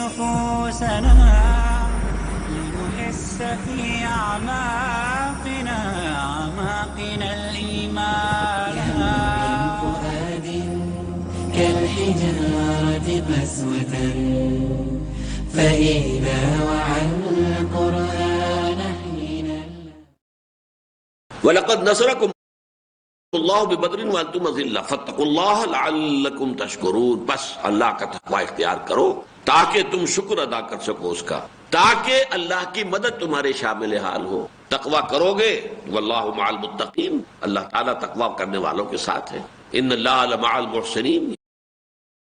نفوسنا لنحس في أعماقنا الإيمان من فؤاد كالحجارة قسوة فإذا وعى القرآن حين وَلَقَدْ نَصَرَكُمُ اللَّهُ بِبَدْرٍ وَأَنْتُمْ أَذِلَّةٌ فَاتَّقُوا اللَّهَ لَعَلَّكُمْ تَشْكُرُونَ. بس اللہ کا تقوی اختیار کرو تاکہ تم شکر ادا کر سکو اس کا، تاکہ اللہ کی مدد تمہارے شامل حال ہو. تقوی کرو گے واللہ مع المتقین، اللہ تعالیٰ تقوی کرنے والوں کے ساتھ ہے. ان اللہ لمع المحسنین،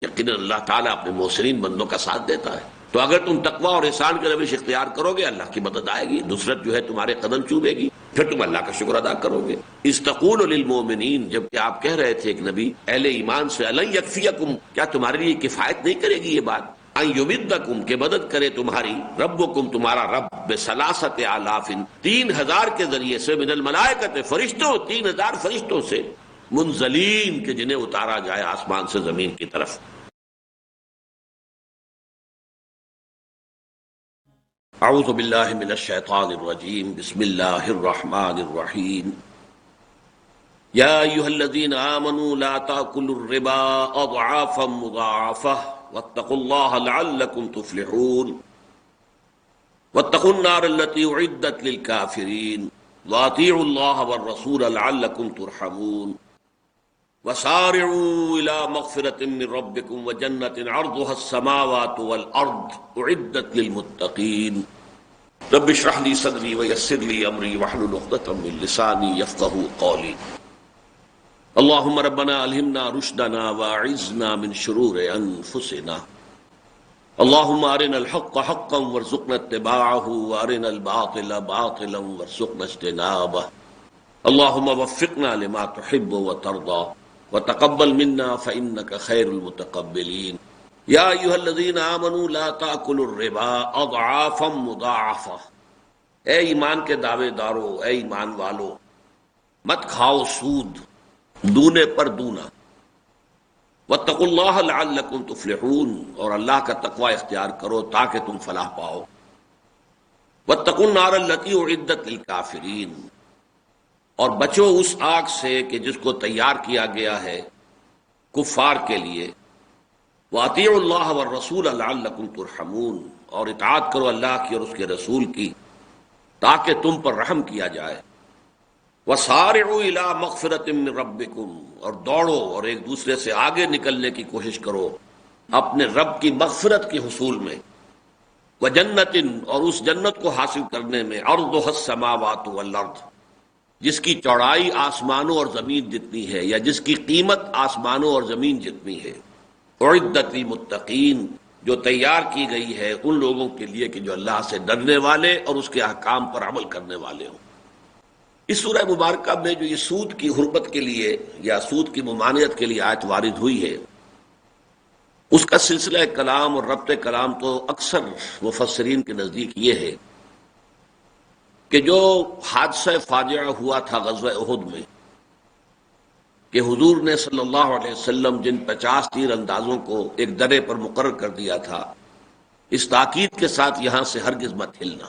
یقیناً اللہ تعالیٰ اپنے محسنین بندوں کا ساتھ دیتا ہے. تو اگر تم تقوی اور احسان کی روش اختیار کرو گے اللہ کی مدد آئے گی، نصرت جو ہے تمہارے قدم چومے گی، پھر تم اللہ کا شکر ادا کرو گے. استقول للمؤمنین، جبکہ آپ کہہ رہے تھے ایک نبی اہل ایمان سے، الن یکفیکم، کیا تمہارے لیے کفایت نہیں کرے گی یہ بات، ان یمدکم، کہ مدد کرے تمہاری ربکم، تمہارا رب، بثلاثۃ آلاف، 3000 کے ذریعے سے، من الملائکۃ، فرشتوں، 3000 فرشتوں سے، منزلین، کہ جنہیں اتارا جائے آسمان سے زمین کی طرف. اعوذ باللہ من الشیطان الرجیم، بسم اللہ الرحمن الرحیم. یا ایھا الذین آمنوا لا تأکلوا الربا اضعافا مضاعفہ واتقوا اللہ لعلکم تفلحون. واتقوا النار التی اعدت للکافرین واطیعوا اللہ والرسول لعلکم ترحمون. وسارعوا الى مغفرۃ من ربکم وجنۃ عرضها السماوات والارض اعدت للمتقین. رب اشرح لي صدری ويسر لي امری واحلل عقدۃ من لسانی یفقهوا قولی. اللهم ربنا الہمنا رشدنا واعذنا من شرور انفسنا. اللهم ارنا الحق حقا وارزقنا اتباعه وارنا الباطل باطلا وارزقنا اجتنابه. اللهم وفقنا لما تحب وترضى وتقبل منا فإنك خير المتقبلين. یا ایھا الذین آمنوا لا تأکلوا الربا اضعافا مضاعفہ، اے ایمان کے دعوے دارو، اے ایمان والو، مت کھاؤ سود دونے پر دونا. واتقوا اللہ لعلکم تفلحون، اور اللہ کا تقوی اختیار کرو تاکہ تم فلاح پاؤ. واتقوا النار التی اعدت للکافرین، اور بچو اس آگ سے کہ جس کو تیار کیا گیا ہے کفار کے لیے. وَأَطِيعُوا اللَّهَ وَالرَّسُولَ لَعَلَّكُمْ تُرْحَمُونَ، اور اطاعت کرو اللہ کی اور اس کے رسول کی تاکہ تم پر رحم کیا جائے. وَسَارِعُوا إِلَىٰ مَغْفِرَةٍ مِّن رَبِّكُمْ، اور دوڑو اور ایک دوسرے سے آگے نکلنے کی کوشش کرو اپنے رب کی مغفرت کے حصول میں. وَجَنَّةٍ، اور اس جنت کو حاصل کرنے میں، عَرْضُهَا السَّمَاوَاتُ وَالْأَرْضُ، جس کی چوڑائی آسمانوں اور زمین جتنی ہے، یا جس کی قیمت آسمانوں اور زمین جتنی ہے. اعدت للمتقین، جو تیار کی گئی ہے ان لوگوں کے لیے کہ جو اللہ سے ڈرنے والے اور اس کے احکام پر عمل کرنے والے ہوں. اس سورہ مبارکہ میں جو یہ سود کی حرمت کے لیے یا سود کی ممانعت کے لیے آیت وارد ہوئی ہے، اس کا سلسلہ کلام اور ربط کلام تو اکثر مفسرین کے نزدیک یہ ہے کہ جو حادثہ فاجعہ ہوا تھا غزوہ احد میں، کہ حضور نے صلی اللہ علیہ وسلم جن 50 تیر اندازوں کو ایک درے پر مقرر کر دیا تھا، اس تاکید کے ساتھ یہاں سے ہرگز مت ہلنا.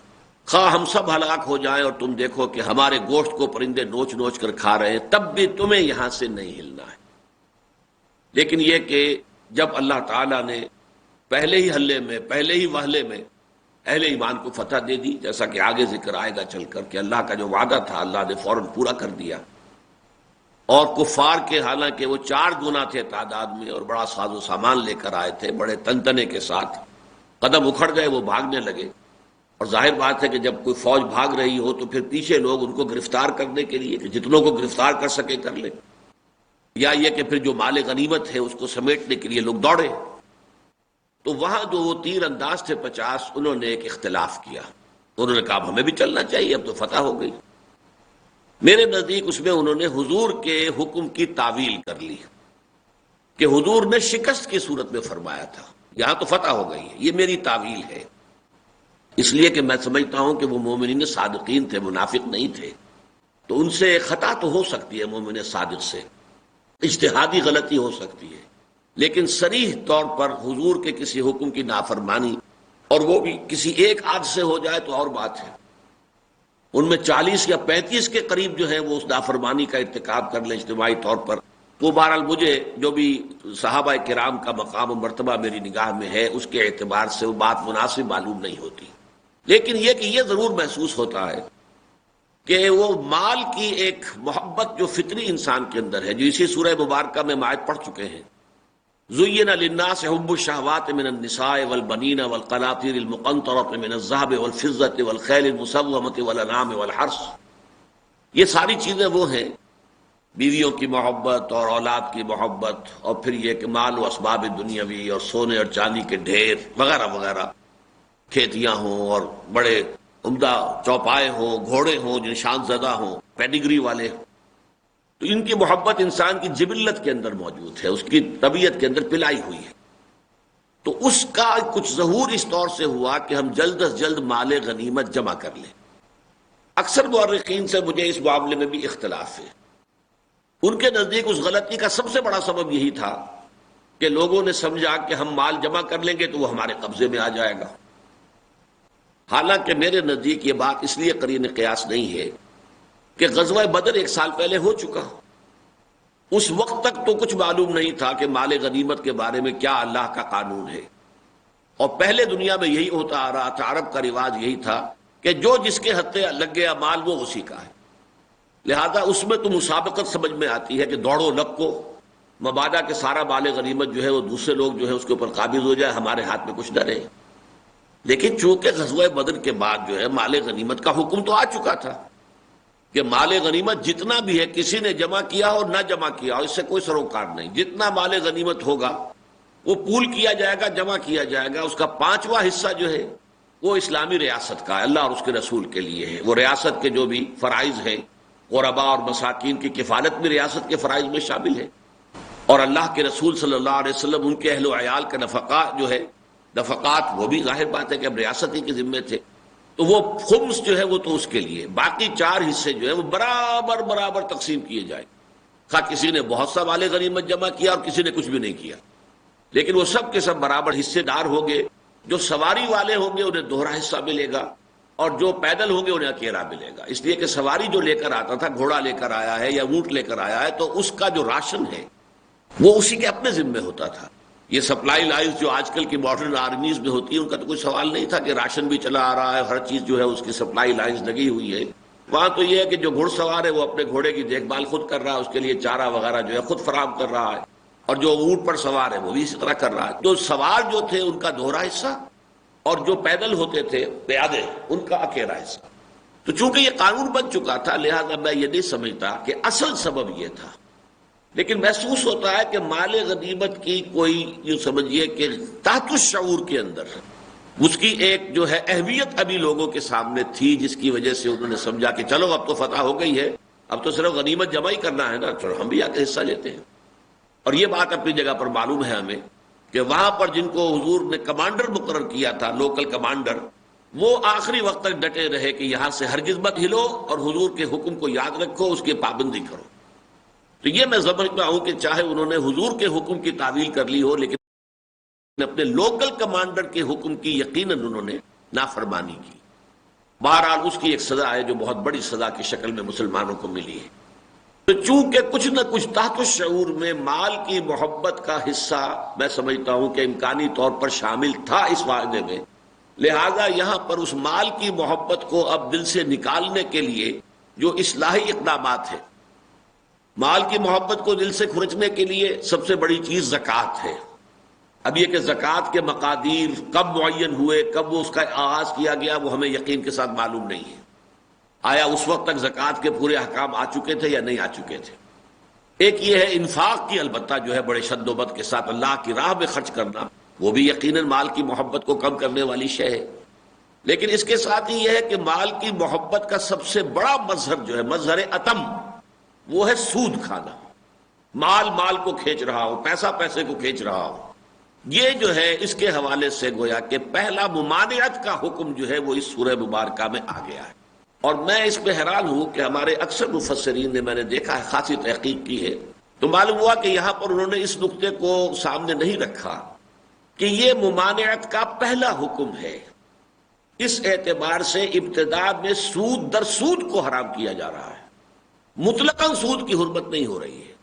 خواہ ہم سب ہلاک ہو جائیں اور تم دیکھو کہ ہمارے گوشت کو پرندے نوچ نوچ کر کھا رہے ہیں، تب بھی تمہیں یہاں سے نہیں ہلنا ہے. لیکن یہ کہ جب اللہ تعالیٰ نے پہلے ہی حلے میں، پہلے ہی وہلے میں اہل ایمان کو فتح دے دی، جیسا کہ آگے ذکر آئے گا چل کر کہ اللہ کا جو وعدہ تھا اللہ نے فوراً پورا کر دیا. اور کفار کے حالانکہ وہ 4 گنا تھے تعداد میں اور بڑا ساز و سامان لے کر آئے تھے، بڑے تنتنے کے ساتھ، قدم اکھڑ گئے، وہ بھاگنے لگے. اور ظاہر بات ہے کہ جب کوئی فوج بھاگ رہی ہو تو پھر پیچھے لوگ ان کو گرفتار کرنے کے لیے کہ جتنوں کو گرفتار کر سکے کر لیں، یا یہ کہ پھر جو مال غنیمت ہے اس کو سمیٹنے کے لیے لوگ دوڑے. تو وہاں جو وہ تیر انداز تھے 50، انہوں نے ایک اختلاف کیا. انہوں نے کہا اب ہمیں بھی چلنا چاہیے، اب تو فتح ہو گئی. میرے نزدیک اس میں انہوں نے حضور کے حکم کی تعویل کر لی کہ حضور نے شکست کی صورت میں فرمایا تھا، یہاں تو فتح ہو گئی ہے، یہ میری تعویل ہے. اس لیے کہ میں سمجھتا ہوں کہ وہ مومنین صادقین تھے، منافق نہیں تھے. تو ان سے خطا تو ہو سکتی ہے، مومن صادق سے اجتہادی غلطی ہو سکتی ہے، لیکن صریح طور پر حضور کے کسی حکم کی نافرمانی اور وہ بھی کسی ایک آدھ سے ہو جائے تو اور بات ہے، ان میں 40 یا 35 کے قریب جو ہے وہ اس نافرمانی کا ارتکاب کر لیں اجتماعی طور پر، وہ بہرحال مجھے جو بھی صحابہ کرام کا مقام و مرتبہ میری نگاہ میں ہے اس کے اعتبار سے وہ بات مناسب معلوم نہیں ہوتی۔ لیکن یہ کہ یہ ضرور محسوس ہوتا ہے کہ وہ مال کی ایک محبت جو فطری انسان کے اندر ہے، جو اسی سورہ مبارکہ میں آیت پڑھ چکے ہیں، زُيِّنَ لِلنَّاسِ حُبُّ الشَّهَوَاتِ مِنَ النِّسَاءِ وَالْبَنِينَ وَالْقَنَاطِيرِ الْمُقَنطَرَةِ مِنَ الذَّهَبِ وَالْفِضَّةِ وَالْخَيْلِ الْمُسَوَّمَةِ وَالْأَنْعَامِ وَالْحَرْثِ، یہ ساری چیزیں وہ ہیں، بیویوں کی محبت اور اولاد کی محبت، اور پھر یہ کہ مال و اسباب دنیاوی اور سونے اور چاندی کے ڈھیر وغیرہ وغیرہ، کھیتیاں ہوں اور بڑے عمدہ چوپائے ہوں، گھوڑے ہوں جو نشان زدہ ہوں، پیڈیگری والے، تو ان کی محبت انسان کی جبلت کے اندر موجود ہے، اس کی طبیعت کے اندر پلائی ہوئی ہے۔ تو اس کا کچھ ظہور اس طور سے ہوا کہ ہم جلد از جلد مال غنیمت جمع کر لیں۔ اکثر مورخین سے مجھے اس معاملے میں بھی اختلاف ہے، ان کے نزدیک اس غلطی کا سب سے بڑا سبب یہی تھا کہ لوگوں نے سمجھا کہ ہم مال جمع کر لیں گے تو وہ ہمارے قبضے میں آ جائے گا، حالانکہ میرے نزدیک یہ بات اس لیے قرین قیاس نہیں ہے کہ غزوہ بدر 1 سال پہلے ہو چکا، اس وقت تک تو کچھ معلوم نہیں تھا کہ مال غنیمت کے بارے میں کیا اللہ کا قانون ہے، اور پہلے دنیا میں یہی ہوتا آ رہا تھا، عرب کا رواج یہی تھا کہ جو جس کے ہتھے لگ گیا مال وہ اسی کا ہے، لہذا اس میں تو مسابقت سمجھ میں آتی ہے کہ دوڑو لگ کو، مبادا کہ سارا مال غنیمت جو ہے وہ دوسرے لوگ جو ہے اس کے اوپر قابض ہو جائے، ہمارے ہاتھ میں کچھ نہ رہے۔ لیکن چونکہ غزوہ بدر کے بعد جو ہے مال غنیمت کا حکم تو آ چکا تھا کہ مال غنیمت جتنا بھی ہے کسی نے جمع کیا اور نہ جمع کیا اور اس سے کوئی سروکار نہیں، جتنا مال غنیمت ہوگا وہ پول کیا جائے گا، جمع کیا جائے گا، اس کا 5واں حصہ جو ہے وہ اسلامی ریاست کا ہے، اللہ اور اس کے رسول کے لیے ہے، وہ ریاست کے جو بھی فرائض ہیں، غرباء اور مساکین کی کفالت بھی ریاست کے فرائض میں شامل ہے، اور اللہ کے رسول صلی اللہ علیہ وسلم ان کے اہل و عیال کا نفقات جو ہے، نفقات وہ بھی ظاہر بات ہے کہ اب ریاست ہی کے ذمے تھے، تو وہ خمس جو ہے وہ تو اس کے لیے، باقی 4 حصے جو ہے وہ برابر برابر تقسیم کیے جائیں، خواہ کسی نے بہت سا مال غنیمت جمع کیا اور کسی نے کچھ بھی نہیں کیا، لیکن وہ سب کے سب برابر حصے دار ہوں گے، جو سواری والے ہوں گے انہیں دوہرا حصہ ملے گا، اور جو پیدل ہوں گے انہیں اکیلا ملے گا، اس لیے کہ سواری جو لے کر آتا تھا، گھوڑا لے کر آیا ہے یا اونٹ لے کر آیا ہے، تو اس کا جو راشن ہے وہ اسی کے اپنے ذمے ہوتا تھا۔ یہ سپلائی لائنز جو آج کل کی ماڈرن آرمیز میں ہوتی ہیں ان کا تو کوئی سوال نہیں تھا کہ راشن بھی چلا آ رہا ہے، ہر چیز جو ہے اس کی سپلائی لائنز لگی ہوئی ہے، وہاں تو یہ ہے کہ جو گھڑ سوار ہے وہ اپنے گھوڑے کی دیکھ بھال خود کر رہا ہے، اس کے لیے چارہ وغیرہ جو ہے خود فراہم کر رہا ہے، اور جو اونٹ پر سوار ہے وہ بھی اسی طرح کر رہا ہے، جو سوار جو تھے ان کا دوہرا حصہ، اور جو پیدل ہوتے تھے پیادے ان کا اکیلا حصہ۔ تو چونکہ یہ قانون بن چکا تھا لہذا میں یہ نہیں سمجھتا کہ اصل سبب یہ تھا، لیکن محسوس ہوتا ہے کہ مال غنیمت کی کوئی یہ سمجھیے کہ تحت الشعور کے اندر اس کی ایک جو ہے اہمیت ابھی لوگوں کے سامنے تھی، جس کی وجہ سے انہوں نے سمجھا کہ چلو اب تو فتح ہو گئی ہے، اب تو صرف غنیمت جمع ہی کرنا ہے نا، چلو ہم بھی آ کے حصہ لیتے ہیں۔ اور یہ بات اپنی جگہ پر معلوم ہے ہمیں کہ وہاں پر جن کو حضور نے کمانڈر مقرر کیا تھا، لوکل کمانڈر، وہ آخری وقت تک ڈٹے رہے کہ یہاں سے ہرگز مت ہلو اور حضور کے حکم کو یاد رکھو، اس کی پابندی کرو۔ تو یہ میں سمجھتا ہوں کہ چاہے انہوں نے حضور کے حکم کی تعویل کر لی ہو، لیکن اپنے لوکل کمانڈر کے حکم کی یقیناً انہوں نے نافرمانی کی۔ بہرحال اس کی ایک سزا ہے جو بہت بڑی سزا کی شکل میں مسلمانوں کو ملی ہے۔ تو چونکہ کچھ نہ کچھ تحت الشعور میں مال کی محبت کا حصہ میں سمجھتا ہوں کہ امکانی طور پر شامل تھا اس وعدے میں، لہذا یہاں پر اس مال کی محبت کو اب دل سے نکالنے کے لیے جو اصلاحی اقدامات ہیں، مال کی محبت کو دل سے کھرچنے کے لیے سب سے بڑی چیز زکوٰۃ ہے۔ اب یہ کہ زکوٰۃ کے مقادیر کب معین ہوئے، کب وہ اس کا آغاز کیا گیا، وہ ہمیں یقین کے ساتھ معلوم نہیں ہے۔ آیا اس وقت تک زکوٰۃ کے پورے احکام آ چکے تھے یا نہیں آ چکے تھے؟ ایک یہ ہے انفاق کی، البتہ جو ہے بڑے شد و بد کے ساتھ اللہ کی راہ میں خرچ کرنا، وہ بھی یقیناً مال کی محبت کو کم کرنے والی شے ہے، لیکن اس کے ساتھ ہی یہ ہے کہ مال کی محبت کا سب سے بڑا مظہر جو ہے، مظہر اتم، وہ ہے سود کھانا، مال مال کو کھینچ رہا ہو، پیسہ پیسے کو کھینچ رہا ہو۔ یہ جو ہے اس کے حوالے سے گویا کہ پہلا ممانعت کا حکم جو ہے وہ اس سورہ مبارکہ میں آ گیا ہے، اور میں اس پہ حیران ہوں کہ ہمارے اکثر مفسرین نے، میں نے دیکھا ہے، خاصی تحقیق کی ہے تو معلوم ہوا کہ یہاں پر انہوں نے اس نقطے کو سامنے نہیں رکھا کہ یہ ممانعت کا پہلا حکم ہے. اس اعتبار سے ابتدا میں سود در سود کو حرام کیا جا رہا ہے، مطلقاً سود کی حرمت نہیں ہو رہی ہے.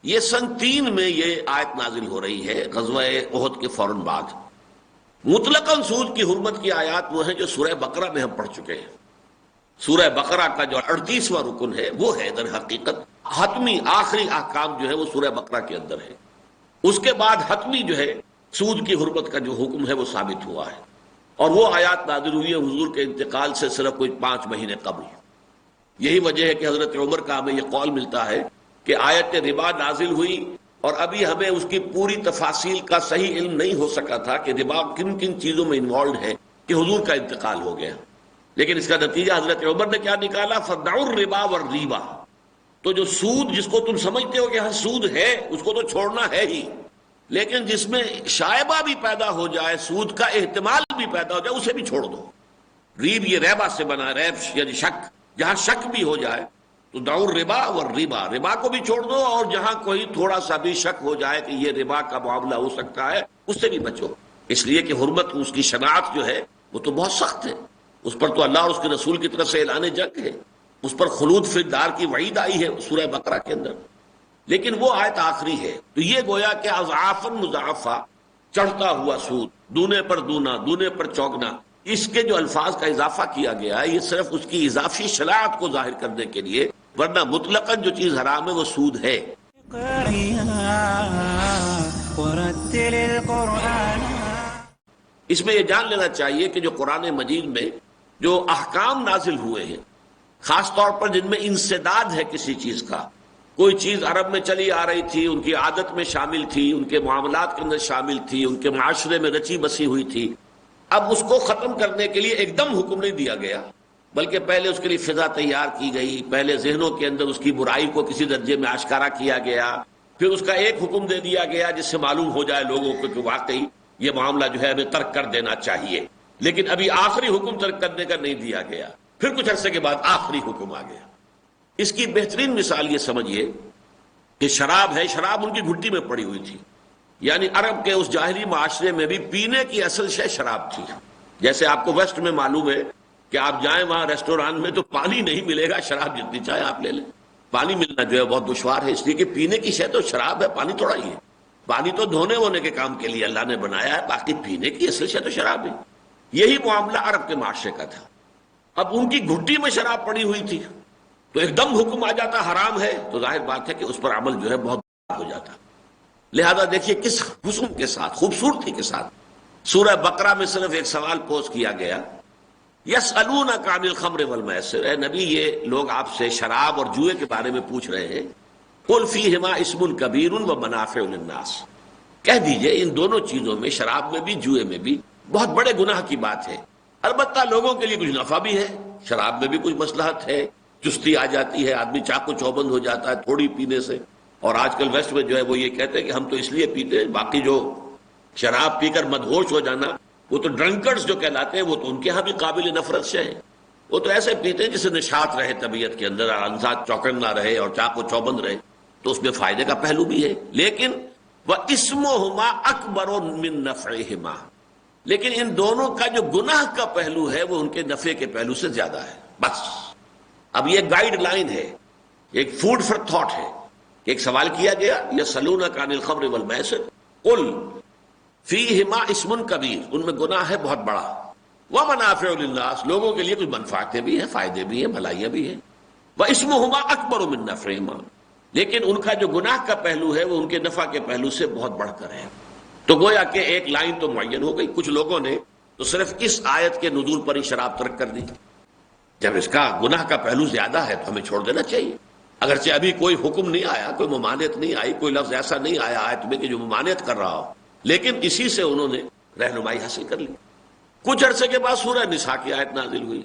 یہ سن 3 میں یہ آیت نازل ہو رہی ہے غزوہ احد کے فوراً بعد. مطلقاً سود کی حرمت کی آیات وہ ہیں جو سورہ بقرہ میں ہم پڑھ چکے ہیں. سورہ بقرہ کا جو 38واں رکن ہے وہ ہے در حقیقت حتمی آخری احکام جو ہے وہ سورہ بقرہ کے اندر ہے. اس کے بعد حتمی جو ہے سود کی حرمت کا جو حکم ہے وہ ثابت ہوا ہے، اور وہ آیات نازل ہوئی ہے حضور کے انتقال سے صرف کوئی 5 مہینے قبل. یہی وجہ ہے کہ حضرت عمر کا ہمیں یہ قول ملتا ہے کہ آیت ربا نازل ہوئی اور ابھی ہمیں اس کی پوری تفاصیل کا صحیح علم نہیں ہو سکا تھا کہ ربا کن کن چیزوں میں انوالوڈ ہے کہ حضور کا انتقال ہو گیا. لیکن اس کا نتیجہ حضرت عمر نے کیا نکالا؟ فدعوا الربا والریبا. تو جو سود جس کو تم سمجھتے ہو کہ ہاں سود ہے اس کو تو چھوڑنا ہے ہی، لیکن جس میں شائبہ بھی پیدا ہو جائے، سود کا احتمال بھی پیدا ہو جائے، اسے بھی چھوڑ دو. ریب یہ ریبا سے بنا، ریب یعنی شک، جہاں شک بھی ہو جائے تو دعوا الربا والریبا، ربا کو بھی چھوڑ دو، اور جہاں کوئی تھوڑا سا بھی شک ہو جائے کہ یہ ربا کا معاملہ ہو سکتا ہے اس سے بھی بچو. اس لیے کہ حرمت اس کی شناخت جو ہے وہ تو بہت سخت ہے. اس پر تو اللہ اور اس کے رسول کی طرف سے اعلان جنگ ہے، اس پر خلود فی النار کی وعید آئی ہے سورہ بقرہ کے اندر. لیکن وہ آیت آخری ہے. تو یہ گویا کہ اضعافا مضاعفہ، چڑھتا ہوا سود، دونے پر دونا، دونے پر چوگنا، اس کے جو الفاظ کا اضافہ کیا گیا ہے یہ صرف اس کی اضافی شناخت کو ظاہر کرنے کے لیے، ورنہ مطلقاً جو چیز حرام ہے وہ سود ہے. ورتل القرآن. اس میں یہ جان لینا چاہیے کہ جو قرآن مجید میں جو احکام نازل ہوئے ہیں، خاص طور پر جن میں انسداد ہے کسی چیز کا، کوئی چیز عرب میں چلی آ رہی تھی، ان کی عادت میں شامل تھی، ان کے معاملات کے اندر شامل تھی، ان کے معاشرے میں رچی بسی ہوئی تھی، اب اس کو ختم کرنے کے لیے ایک دم حکم نہیں دیا گیا، بلکہ پہلے اس کے لیے فضا تیار کی گئی، پہلے ذہنوں کے اندر اس کی برائی کو کسی درجے میں آشکارا کیا گیا، پھر اس کا ایک حکم دے دیا گیا جس سے معلوم ہو جائے لوگوں کو کہ واقعی یہ معاملہ جو ہے ہمیں ترک کر دینا چاہیے. لیکن ابھی آخری حکم ترک کرنے کا نہیں دیا گیا، پھر کچھ عرصے کے بعد آخری حکم آ گیا. اس کی بہترین مثال یہ سمجھیے کہ شراب ہے، شراب ان کی گھٹی میں پڑی ہوئی تھی. یعنی عرب کے اس جاہلی معاشرے میں بھی پینے کی اصل شے شراب تھی. جیسے آپ کو ویسٹ میں معلوم ہے کہ آپ جائیں وہاں ریسٹوران میں تو پانی نہیں ملے گا، شراب جتنی چاہے آپ لے لیں. پانی ملنا جو ہے بہت دشوار ہے، اس لیے کہ پینے کی شے تو شراب ہے، پانی تھوڑا ہی ہے. پانی تو دھونے وونے کے کام کے لیے اللہ نے بنایا ہے، باقی پینے کی اصل شے تو شراب ہے. یہی معاملہ عرب کے معاشرے کا تھا. اب ان کی گھٹی میں شراب پڑی ہوئی تھی تو ایک دم حکم آ جاتا حرام ہے، تو ظاہر بات ہے کہ اس پر عمل جو ہے بہت ہو جاتا. لہذا دیکھیے کس حسن کے ساتھ، خوبصورتی کے ساتھ سورہ بقرہ میں صرف ایک سوال پوز کیا گیا، یسألونک عن الخمر والمیسر. اے نبی یہ لوگ آپ سے شراب اور جوئے کے بارے میں پوچھ رہے ہیں. قل فیہما اسم کبیر ومنافع للناس. کہہ دیجئے ان دونوں چیزوں میں، شراب میں بھی جوئے میں بھی، بہت بڑے گناہ کی بات ہے. البتہ لوگوں کے لیے کچھ نفع بھی ہے، شراب میں بھی کچھ مصلحت ہے، چستی آ جاتی ہے، آدمی چاقو چوبند ہو جاتا ہے تھوڑی پینے سے. اور آج کل ویسٹ میں جو ہے وہ یہ کہتے ہیں کہ ہم تو اس لیے پیتے ہیں، باقی جو شراب پی کر مدہوش ہو جانا وہ تو ڈرنکرز جو کہلاتے ہیں وہ تو ان کے ہاں بھی قابل نفرت سے ہیں. وہ تو ایسے پیتے ہیں جسے نشاط رہے طبیعت کے اندر، انسان چوکن نہ رہے اور چاقو چوبند رہے، تو اس میں فائدے کا پہلو بھی ہے. لیکن وَإِسْمُهُمَا أَكْبَرُ مِن نَفْعِهِمَا. لیکن ان دونوں کا جو گناہ کا پہلو ہے وہ ان کے نفع کے پہلو سے زیادہ ہے. بس اب یہ گائیڈ لائن ہے، ایک فوڈ فار تھاٹ ہے. ایک سوال کیا گیا یسألونک عن الخمر والمیسر قل فیہما اسم کبیر، ان میں گناہ ہے بہت بڑا، ومنافع للناس، لوگوں کے لیے کچھ منفعتیں بھی ہیں، فائدے بھی ہیں، بھلائیاں بھی ہیں. واسمہما اکبر من نفعہما، لیکن ان کا جو گناہ کا پہلو ہے وہ ان کے نفع کے پہلو سے بہت بڑھ کر ہے. تو گویا کہ ایک لائن تو معین ہو گئی. کچھ لوگوں نے تو صرف اس آیت کے نزول پر ہی شراب ترک کر دی. جب اس کا گناہ کا پہلو زیادہ ہے تو ہمیں چھوڑ دینا چاہیے. اگرچہ ابھی کوئی حکم نہیں آیا، کوئی ممانعت نہیں آئی، کوئی لفظ ایسا نہیں آیا آیت میں کہ جو ممانعت کر رہا ہو، لیکن اسی سے انہوں نے رہنمائی حاصل کر لی. کچھ عرصے کے بعد سورہ نساء کی آیت نازل ہوئی،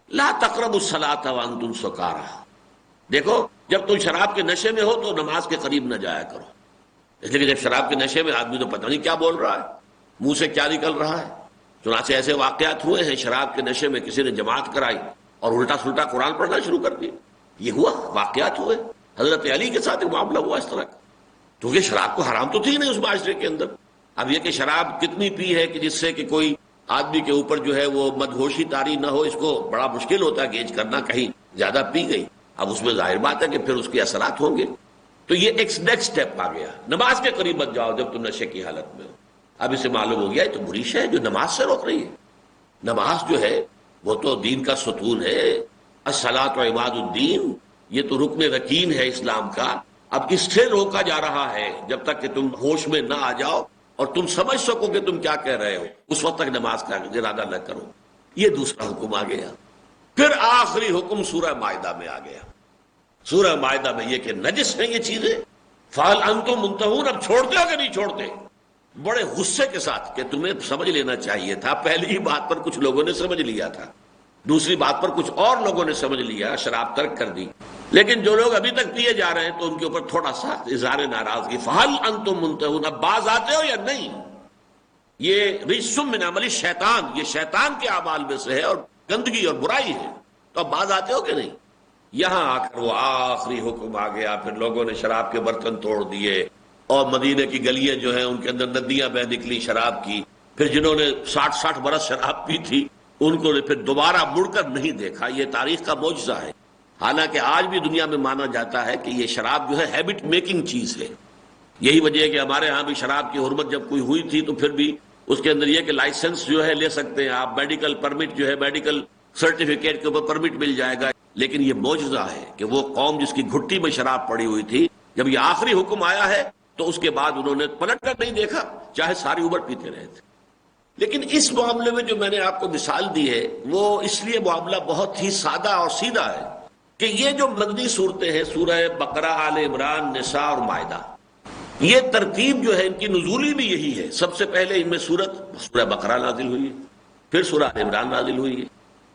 لا تقربوا الصلاۃ وانتم سکارى. دیکھو جب تم شراب کے نشے میں ہو تو نماز کے قریب نہ جایا کرو. اس لیے کہ جب شراب کے نشے میں آدمی تو پتہ نہیں کیا بول رہا ہے، منہ سے کیا نکل رہا ہے. چنانچہ ایسے واقعات ہوئے ہیں، شراب کے نشے میں کسی نے جماعت کرائی اور الٹا سلٹا قرآن پڑھنا شروع کر دیا. یہ ہوا، واقعات ہوئے. حضرت علی کے ساتھ ایک معاملہ ہوا اس طرح کا. تو یہ شراب کو حرام تو تھی نہیں اس معاشرے کے اندر، اب یہ کہ شراب کتنی پی ہے کہ جس سے کہ کوئی آدمی کے اوپر جو ہے وہ مدہوشی طاری نہ ہو، اس کو بڑا مشکل ہوتا ہے گیج کرنا، کہیں زیادہ پی گئی، اب اس میں ظاہر بات ہے کہ پھر اس کے اثرات ہوں گے. تو یہ ایک نیکسٹ سٹیپ آ گیا. نماز کے قریب مت جاؤ جب تم نشے کی حالت میں ہو. اب اسے معلوم ہو گیا یہ تو بری شے ہے جو نماز سے روک رہی ہے. نماز جو ہے وہ تو دین کا ستون ہے، الصلاۃ و عماد الدین، یہ تو رکن رکین ہے اسلام کا. اب اس سے روکا جا رہا ہے جب تک کہ تم ہوش میں نہ آ جاؤ اور تم سمجھ سکو کہ تم کیا کہہ رہے ہو، اس وقت تک نماز کا ارادہ نہ کرو. یہ دوسرا حکم آ گیا. پھر آخری حکم سورہ مائدہ میں آ گیا. سورہ مائدہ میں یہ کہ نجس ہیں یہ چیزیں، فَهَلْ أَنْتُمْ مُنْتَهُونَ، اب چھوڑتے ہو کہ نہیں چھوڑتے؟ بڑے غصے کے ساتھ کہ تمہیں سمجھ لینا چاہیے تھا. پہلی ہی بات پر کچھ لوگوں نے سمجھ لیا تھا، دوسری بات پر کچھ اور لوگوں نے سمجھ لیا، شراب ترک کر دی. لیکن جو لوگ ابھی تک پیے جا رہے ہیں تو ان کے اوپر تھوڑا سا اظہار ناراضگی. فَهَلْ أَنْتُمْ مُنْتَهُونَ، اب باز آتے ہو یا نہیں؟ یہ رجس من عمل الشیطان، یہ شیطان کے اعمال میں سے ہے اور گندگی اور برائی ہے. تو اب باز آتے ہو کہ نہیں؟ یہاں آ کر وہ آخری حکم آ گیا. پھر لوگوں نے شراب کے برتن توڑ دیے اور مدینے کی گلیاں جو ہیں ان کے اندر ندیاں بہ نکلی شراب کی. پھر جنہوں نے 60 برس شراب پی تھی ان کو پھر دوبارہ مڑ کر نہیں دیکھا. یہ تاریخ کا معجزہ ہے. حالانکہ آج بھی دنیا میں مانا جاتا ہے کہ یہ شراب جو ہے ہیبٹ میکنگ چیز ہے. یہی وجہ ہے کہ ہمارے ہاں بھی شراب کی حرمت جب کوئی ہوئی تھی تو پھر بھی اس کے اندر یہ کہ لائسنس جو ہے لے سکتے ہیں آپ، میڈیکل پرمٹ جو ہے میڈیکل سرٹیفکیٹ کے اوپر پرمٹ مل جائے گا. لیکن یہ معجزہ ہے کہ وہ قوم جس کی گھٹی میں شراب پڑی ہوئی تھی، جب یہ آخری حکم آیا ہے تو اس کے بعد انہوں نے پلٹ کر نہیں دیکھا، چاہے ساری عمر پیتے رہے تھے. لیکن اس معاملے میں جو میں نے آپ کو مثال دی ہے وہ اس لیے معاملہ بہت ہی سادہ اور سیدھا ہے کہ یہ جو مدنی صورتیں ہیں، سورہ بقرہ، آل عمران، نساء اور مائدہ، یہ ترتیب جو ہے ان کی نزولی بھی یہی ہے. سب سے پہلے ان میں سورہ بقرہ نازل ہوئی ہے، پھر سورہ آل عمران نازل ہوئی ہے،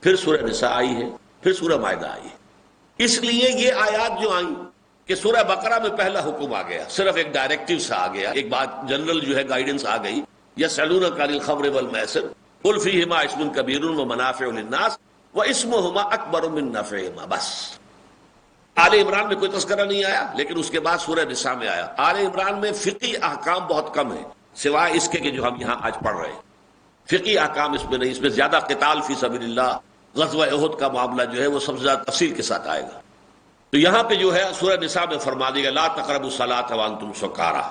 پھر سورہ نساء آئی ہے، پھر سورہ مائدہ آئی ہے. اس لیے یہ آیات جو آئیں کہ سورہ بقرہ میں پہلا حکم آ گیا، صرف ایک ڈائریکٹیو سا آ گیا، ایک بات جنرل جو ہے گائیڈنس آ گئی. یسألونک عن الخمر والمیسر قل فیہما اسم کبیر ومنافع للناس واسمہما اکبر من نفعہما. بس آل عمران میں کوئی تذکرہ نہیں آیا، لیکن اس کے بعد سورہ نساء میں آیا. آل عمران میں فقہی احکام بہت کم ہیں سوائے اس کے کہ جو ہم یہاں آج پڑھ رہے ہیں. فقہی احکام اس میں نہیں، اس میں زیادہ قتال فی سبیل اللہ، غزوہ احد کا معاملہ جو ہے وہ سب سے زیادہ تفصیل کے ساتھ آئے گا. تو یہاں پہ جو ہے سورہ نساء میں فرما دیا لا تقربوا الصلاۃ وانتم سکارى.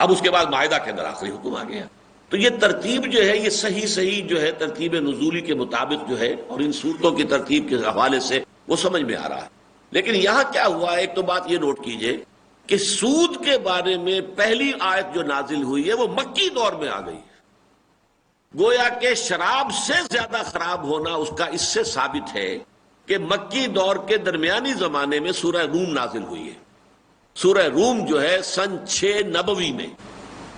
اب اس کے بعد مائدہ کے اندر آخری حکم آ گیا. تو یہ ترتیب جو ہے یہ صحیح جو ہے ترتیب نزولی کے مطابق جو ہے اور ان صورتوں کی ترتیب کے حوالے سے وہ سمجھ میں آ رہا ہے. لیکن یہاں کیا ہوا ہے، ایک تو بات یہ نوٹ کیجئے کہ سود کے بارے میں پہلی آیت جو نازل ہوئی ہے وہ مکی دور میں آ گئی. گویا کہ شراب سے زیادہ خراب ہونا اس کا اس سے ثابت ہے کہ مکی دور کے درمیانی زمانے میں سورہ روم نازل ہوئی ہے. سورہ روم جو ہے سن 6 نبوی میں،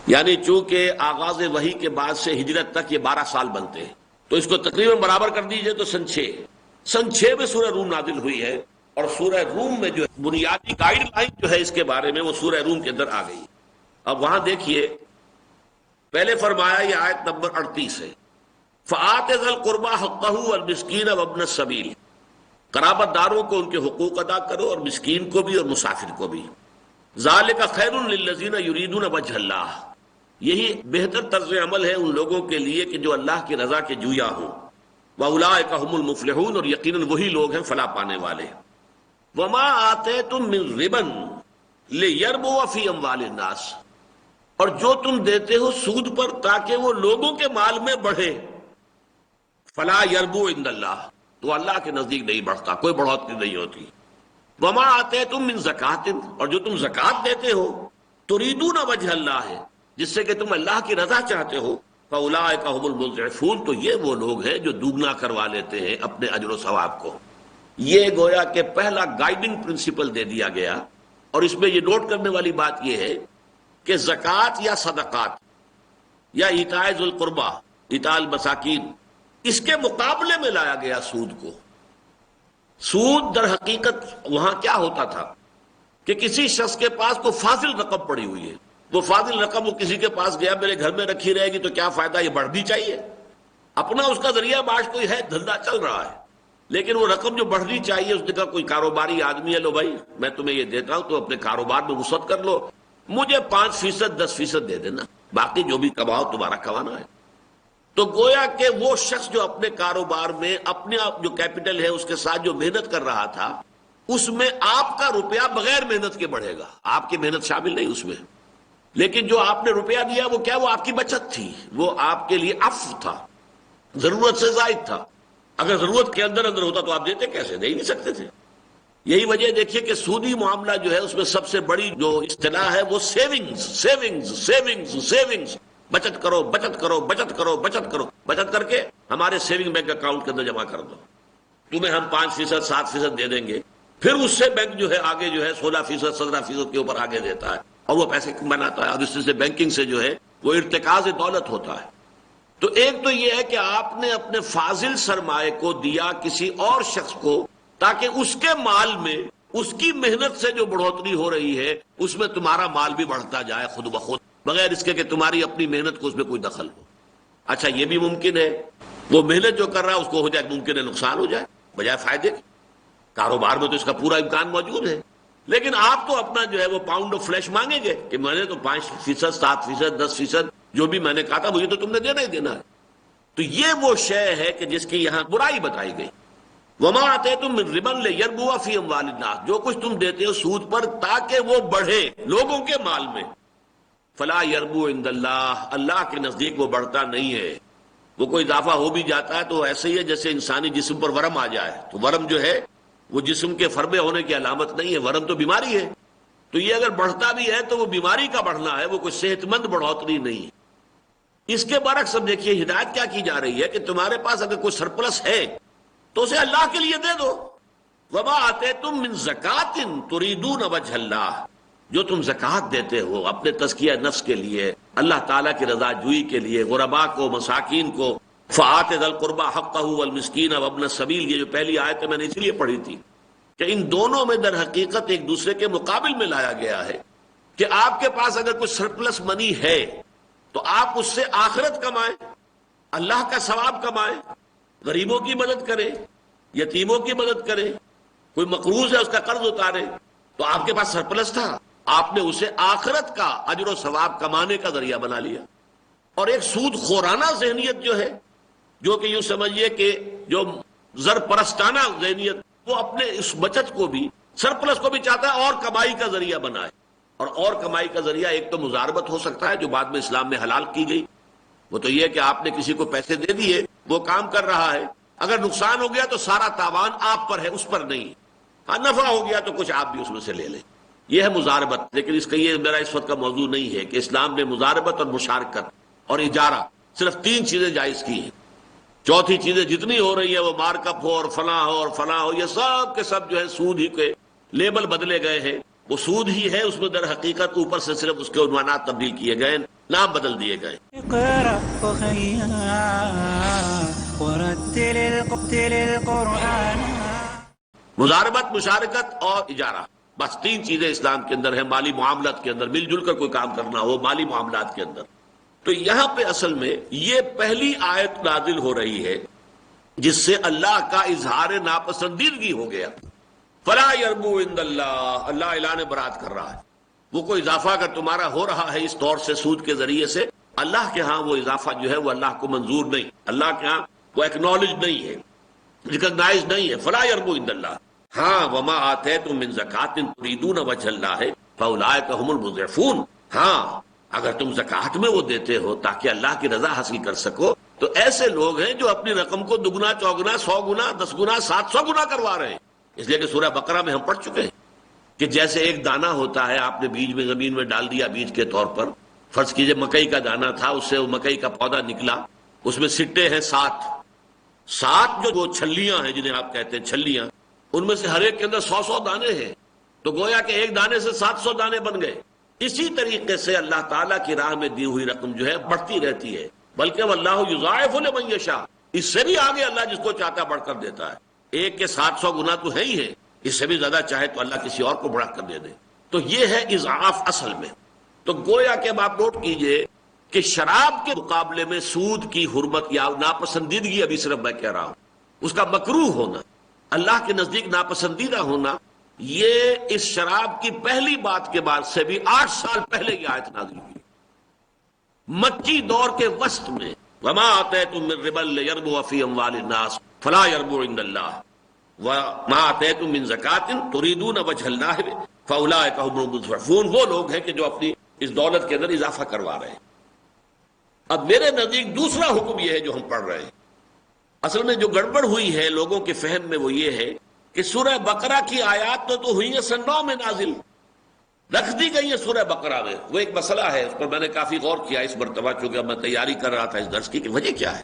یعنی چونکہ آغاز وحی کے بعد سے ہجرت تک یہ 12 سال بنتے ہیں تو اس کو تقریباً برابر کر دیجئے تو سن 6 میں سورہ روم نازل ہوئی ہے. اور سورہ روم میں جو بنیادی گائیڈ لائن جو ہے اس کے بارے میں وہ سورہ روم کے اندر آ گئی. اب وہاں دیکھیے پہلے فرمایا یہ آیت نمبر 38 ہے، فآت ذی القربى حقہ والمسکین وابن السبیل، قرابت داروں کو ان کے حقوق ادا کرو اور مسکین کو بھی اور مسافر کو بھی. ذالک خیر للذین یریدون وجہ اللہ، یہی بہتر طرز عمل ہے ان لوگوں کے لیے کہ جو اللہ کی رضا کے جویا ہوں. واولئک هم المفلحون، اور یقیناً وہی لوگ ہیں فلاح پانے والے. وما آتیتم من ربا لیربو فی اموال الناس، اور جو تم دیتے ہو سود پر تاکہ وہ لوگوں کے مال میں بڑھے. فلا یربو عند اللہ، تو اللہ کے نزدیک نہیں بڑھتا، کوئی بڑھوتری نہیں ہوتی. وما آتیتم من زکات، اور جو تم زکات دیتے ہو تریدون وجہ اللہ ہے، جس سے کہ تم اللہ کی رضا چاہتے ہو. فاولئک هم المضعفون، تو یہ وہ لوگ ہیں جو دوگنا کروا لیتے ہیں اپنے اجر و ثواب کو. یہ گویا کہ پہلا گائیڈنگ پرنسپل دے دیا گیا. اور اس میں یہ نوٹ کرنے والی بات یہ ہے کہ زکوٰۃ یا صدقات یا ایتاء ذی القربیٰ، ایتاء المساکین، اس کے مقابلے میں لایا گیا سود کو. سود در حقیقت وہاں کیا ہوتا تھا کہ کسی شخص کے پاس کوئی فاضل رقم پڑی ہوئی ہے، وہ فاضل رقم وہ کسی کے پاس گیا میرے گھر میں رکھی رہے گی تو کیا فائدہ، یہ بڑھنی چاہیے. اپنا اس کا ذریعہ معاش کوئی ہے، دھندا چل رہا ہے، لیکن وہ رقم جو بڑھنی چاہیے اس نے کہا کوئی کاروباری آدمی ہے، لو بھائی میں تمہیں یہ دیتا ہوں تو اپنے کاروبار میں وسعت کر لو، مجھے 5%، 10% دے دینا. باقی جو بھی کماؤ تمہارا کمانا ہے۔ تو گویا کہ وہ شخص جو اپنے کاروبار میں اپنے جو کیپٹل ہے اس کے ساتھ جو محنت کر رہا تھا، اس میں آپ کا روپیہ بغیر محنت کے بڑھے گا، آپ کی محنت شامل نہیں اس میں، لیکن جو آپ نے روپیہ دیا وہ کیا، وہ آپ کی بچت تھی، وہ آپ کے لیے عفو تھا، ضرورت سے زائد تھا۔ اگر ضرورت کے اندر ہوتا تو آپ دیتے کیسے؟ دے ہی نہیں سکتے تھے۔ یہی وجہ دیکھیے کہ سودی معاملہ جو ہے اس میں سب سے بڑی جو اصطلاح ہے وہ سیونگز سیونگز سیونگز سیونگز، بچت کرو بچت کرو بچت کرو بچت کرو، بچت کر کے ہمارے سیونگ بینک اکاؤنٹ کے اندر جمع کر دو، تمہیں ہم 5% 7% دے دیں گے، پھر اس سے بینک جو ہے آگے جو ہے 16% 17% کے اوپر آگے دیتا ہے اور وہ پیسے بناتا ہے، اور اس سے بینکنگ سے جو ہے وہ ارتکاز دولت ہوتا ہے۔ تو ایک تو یہ ہے کہ آپ نے اپنے فاضل سرمایہ کو دیا کسی اور شخص کو تاکہ اس کے مال میں اس کی محنت سے جو بڑھوتری ہو رہی ہے اس میں تمہارا مال بھی بڑھتا جائے خود بخود، بغیر اس کے کہ تمہاری اپنی محنت کو اس میں کوئی دخل ہو۔ اچھا یہ بھی ممکن ہے وہ محنت جو کر رہا ہے اس کو ہو جائے، ممکن ہے نقصان ہو جائے بجائے فائدے کے، کاروبار میں تو اس کا پورا امکان موجود ہے، لیکن آپ تو اپنا جو ہے وہ پاؤنڈ آف فلیش مانگیں گے کہ میں نے تو 5%، 7%، 10% جو بھی میں نے کہا تھا مجھے تو تم نے دینا ہی دینا ہے۔ تو یہ وہ شے ہے کہ جس کی یہاں برائی بتائی گئی۔ وما آتیتم من ربا لیربو فی اموال الناس، جو کچھ تم دیتے ہو سود پر تاکہ وہ بڑھے لوگوں کے مال میں، فلا یربو عند اللہ، اللہ کے نزدیک وہ بڑھتا نہیں ہے۔ وہ کوئی اضافہ ہو بھی جاتا ہے تو ایسے ہی ہے جیسے انسانی جسم پر ورم آ جائے، تو ورم جو ہے وہ جسم کے فربے ہونے کی علامت نہیں ہے، ورم تو بیماری ہے، تو یہ اگر بڑھتا بھی ہے تو وہ بیماری کا بڑھنا ہے، وہ کوئی صحت مند بڑھوتری نہیں ہے۔ اس کے برعکس اب دیکھیے ہدایت کیا کی جا رہی ہے کہ تمہارے پاس اگر کوئی سرپلس ہے تو اسے اللہ کے لیے دے دو۔ وما آتیتم من زکات تریدون وجہ اللہ، جو تم زکات دیتے ہو اپنے تزکیہ نفس کے لیے، اللہ تعالیٰ کی رضا جوئی کے لیے، غرباء کو، مساکین کو، فآت ذی القربى حقہ والمسکین وابن السبیل، یہ جو پہلی آیت ہے میں نے اس لیے پڑھی تھی کہ ان دونوں میں در حقیقت ایک دوسرے کے مقابل میں لایا گیا ہے کہ آپ کے پاس اگر کوئی سرپلس منی ہے تو آپ اس سے آخرت کمائیں، اللہ کا ثواب کمائیں، غریبوں کی مدد کریں، یتیموں کی مدد کریں، کوئی مقروض ہے اس کا قرض اتارے، تو آپ کے پاس سرپلس تھا، آپ نے اسے آخرت کا اجر و ثواب کمانے کا ذریعہ بنا لیا۔ اور ایک سود خورانہ ذہنیت جو ہے، جو کہ یوں سمجھیے کہ جو زر پرستانہ ذہنیت، وہ اپنے اس بچت کو بھی، سرپلس کو بھی چاہتا ہے اور کمائی کا ذریعہ بنائے، اور کمائی کا ذریعہ ایک تو مزاربت ہو سکتا ہے جو بعد میں اسلام میں حلال کی گئی، وہ تو یہ کہ آپ نے کسی کو پیسے دے دیے، وہ کام کر رہا ہے، اگر نقصان ہو گیا تو سارا تاوان آپ پر ہے، اس پر نہیں، ہاں نفع ہو گیا تو کچھ آپ بھی اس میں سے لے لیں، یہ ہے مزاربت۔ لیکن اس کا یہ میرا اس وقت کا موضوع نہیں ہے کہ اسلام نے مزاربت اور مشارکت اور اجارہ صرف 3 چیزیں جائز کی ہیں، چوتھی چیزیں جتنی ہو رہی ہے وہ مارک اپ ہو اور فلاں ہو اور فلاں ہو، یہ سب کے سب جو ہے سود ہی کے لیبل بدلے گئے ہیں، وہ سود ہی ہے، اس میں در حقیقت اوپر سے صرف اس کے عنوانات تبدیل کیے گئے، نام بدل دیے گئے۔ اقرأ أخيا ورتل القرآن۔ مزاربت، مشارکت اور اجارہ، بس 3 چیزیں اسلام کے اندر ہیں، مالی معاملات کے اندر، مل جل کر کوئی کام کرنا ہو مالی معاملات کے اندر۔ تو یہاں پہ اصل میں یہ پہلی آیت نازل ہو رہی ہے جس سے اللہ کا اظہار ناپسندیدگی ہو گیا۔ فلا یربو عند اللہ، اللہ اعلان برات کر رہا ہے، وہ کوئی اضافہ اگر تمہارا ہو رہا ہے اس طور سے سود کے ذریعے سے، اللہ کے ہاں وہ اضافہ جو ہے وہ اللہ کو منظور نہیں، اللہ کے ہاں وہ ایکنالج نہیں ہے، ریکگنائز نہیں ہے۔ فلا یربو عند اللہ، ہاں وما آتیتم من زکات تریدون وجہ اللہ فاولئک هم المضعفون، ہاں اگر تم زکات میں وہ دیتے ہو تاکہ اللہ کی رضا حاصل کر سکو تو ایسے لوگ ہیں جو اپنی رقم کو دگنا چوگنا 100 گنا 10 گنا 700 گنا کروا رہے ہیں۔ اس لیے کہ سورہ بقرہ میں ہم پڑھ چکے ہیں کہ جیسے ایک دانہ ہوتا ہے، آپ نے بیج میں زمین میں ڈال دیا بیج کے طور پر، فرض کیجئے مکئی کا دانہ تھا، اس سے وہ مکئی کا پودا نکلا، اس میں سٹے ہیں 7 جو وہ چھلیاں ہیں جنہیں آپ کہتے ہیں چھلیاں، ان میں سے ہر ایک کے اندر 100 دانے ہیں، تو گویا کہ ایک دانے سے 700 دانے بن گئے۔ اسی طریقے سے اللہ تعالیٰ کی راہ میں دی ہوئی رقم جو ہے بڑھتی رہتی ہے، بلکہ واللہ یضاعف لمن یشاء، اس سے بھی آگے اللہ جس کو چاہتا بڑھ کر دیتا ہے، ایک کے 700 گنا تو ہے ہی ہے، اس سے بھی زیادہ چاہے تو اللہ کسی اور کو بڑھا کر دے دے۔ تو یہ ہے اضعاف اصل میں۔ تو گویا کہ اب آپ نوٹ کیجئے کہ شراب کے مقابلے میں سود کی حرمت یا ناپسندیدگی، ابھی صرف میں کہہ رہا ہوں، اس کا مکروہ ہونا، اللہ کے نزدیک ناپسندیدہ ہونا، یہ اس شراب کی پہلی بات کے بعد سے بھی 8 سال پہلے یہ آیت نازل ہوئی۔ مکی دور کے وسط میں، وما آتیتم من ربا لیربو فی اموال الناس فلا یربو عند اللہ وما آتیتم من زکاۃ تریدون وجہ اللہ فاولئک هم المضعفون، وہ لوگ ہیں کہ جو اپنی اس دولت کے اندر اضافہ کروا رہے ہیں۔ اب میرے نزدیک دوسرا حکم یہ ہے جو ہم پڑھ رہے ہیں، اصل میں جو گڑبڑ ہوئی ہے لوگوں کے فہم میں وہ یہ ہے کہ سورہ بقرہ کی آیات تو ہوئی ہیں سن 9 میں نازل، رکھ دی گئی ہے سورہ بقرہ میں۔ وہ ایک مسئلہ ہے، اس پر میں نے کافی غور کیا اس مرتبہ، چونکہ میں تیاری کر رہا تھا اس درس کی کہ وجہ کیا ہے۔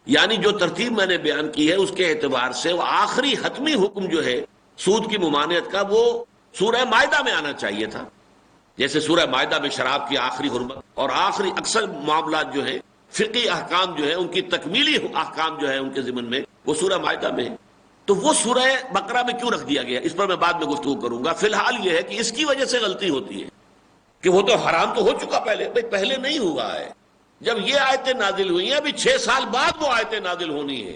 یعنی جو ترتیب میں نے بیان کی ہے اس کے اعتبار سے وہ آخری حتمی حکم جو ہے سود کی ممانعت کا وہ سورہ مائدہ میں آنا چاہیے تھا، جیسے سورہ مائدہ میں شراب کی آخری حرمت اور آخری اکثر معاملات جو ہیں فقہی احکام جو ہے ان کی تکمیلی احکام جو ہے ان کے ضمن میں وہ سورہ مائدہ میں ہے، تو وہ سورہ بقرہ میں کیوں رکھ دیا گیا، اس پر میں بعد میں گفتگو کروں گا۔ فی الحال یہ ہے کہ اس کی وجہ سے غلطی ہوتی ہے کہ وہ تو حرام تو ہو چکا پہلے نہیں ہوا ہے، جب یہ آیتیں نازل ہوئی ہیں ابھی 6 سال بعد وہ آیتیں نازل ہونی ہیں،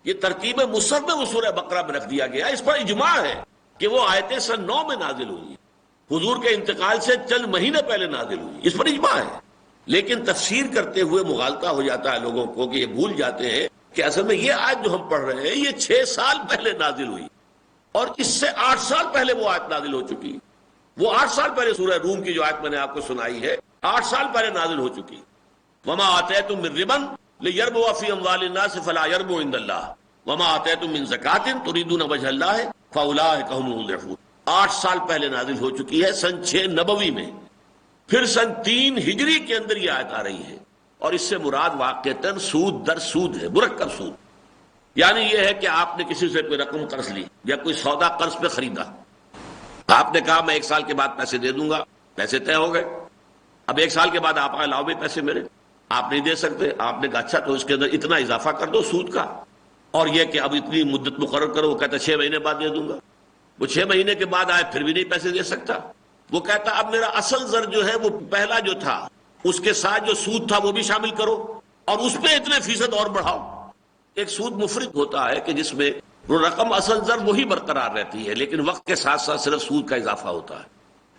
یہ ترتیب مصحف میں وہ سورہ بقرہ میں رکھ دیا گیا۔ اس پر اجماع ہے کہ وہ آیتیں سن 9 میں نازل ہوئی ہیں، حضور کے انتقال سے چند مہینے پہلے نازل ہوئی، اس پر اجماع ہے، لیکن تفسیر کرتے ہوئے مغالطہ ہو جاتا ہے لوگوں کو کہ یہ بھول جاتے ہیں کہ اصل میں یہ آیت جو ہم پڑھ رہے ہیں یہ 6 سال پہلے نازل ہوئی اور اس سے 8 سال پہلے وہ آیت نازل ہو چکی، وہ 8 سال پہلے سورہ روم کی جو آیت میں نے آپ کو سنائی ہے 8 سال پہلے نازل ہو چکی۔ وما آتیتم من ربا لیربو فی اموال الناس فلا یربو عند اللہ وما آتیتم من زکاۃ تریدون وجہ اللہ فاولئک هم المضعفون، 8 سال پہلے نازل ہو چکی ہے سن 6 نبوی میں، پھر سن 3 ہجری کے اندر یہ آیت آ رہی ہے، اور اس سے مراد واقعتاً سود در سود ہے، مرکب سود، یعنی یہ ہے کہ آپ نے کسی سے کوئی رقم قرض لی یا کوئی سودا قرض پہ خریدا، آپ نے کہا میں 1 سال کے بعد پیسے دے دوں گا، پیسے طے ہو گئے، اب 1 سال کے بعد آپ لاؤ بھی پیسے میرے، آپ نہیں دے سکتے، آپ نے کہا اچھا تو اس کے اندر اتنا اضافہ کر دو سود کا، اور یہ کہ اب اتنی مدت مقرر کرو، وہ کہتا 6 مہینے بعد دے دوں گا، وہ 6 مہینے کے بعد آئے پھر بھی نہیں پیسے دے سکتا، وہ کہتا اب میرا اصل زر جو ہے وہ پہلا جو تھا اس کے ساتھ جو سود تھا وہ بھی شامل کرو اور اس پہ اتنے فیصد اور بڑھاؤ۔ ایک سود مفرد ہوتا ہے کہ جس میں وہ رقم اصل زر وہی برقرار رہتی ہے لیکن وقت کے ساتھ ساتھ صرف سود کا اضافہ ہوتا ہے،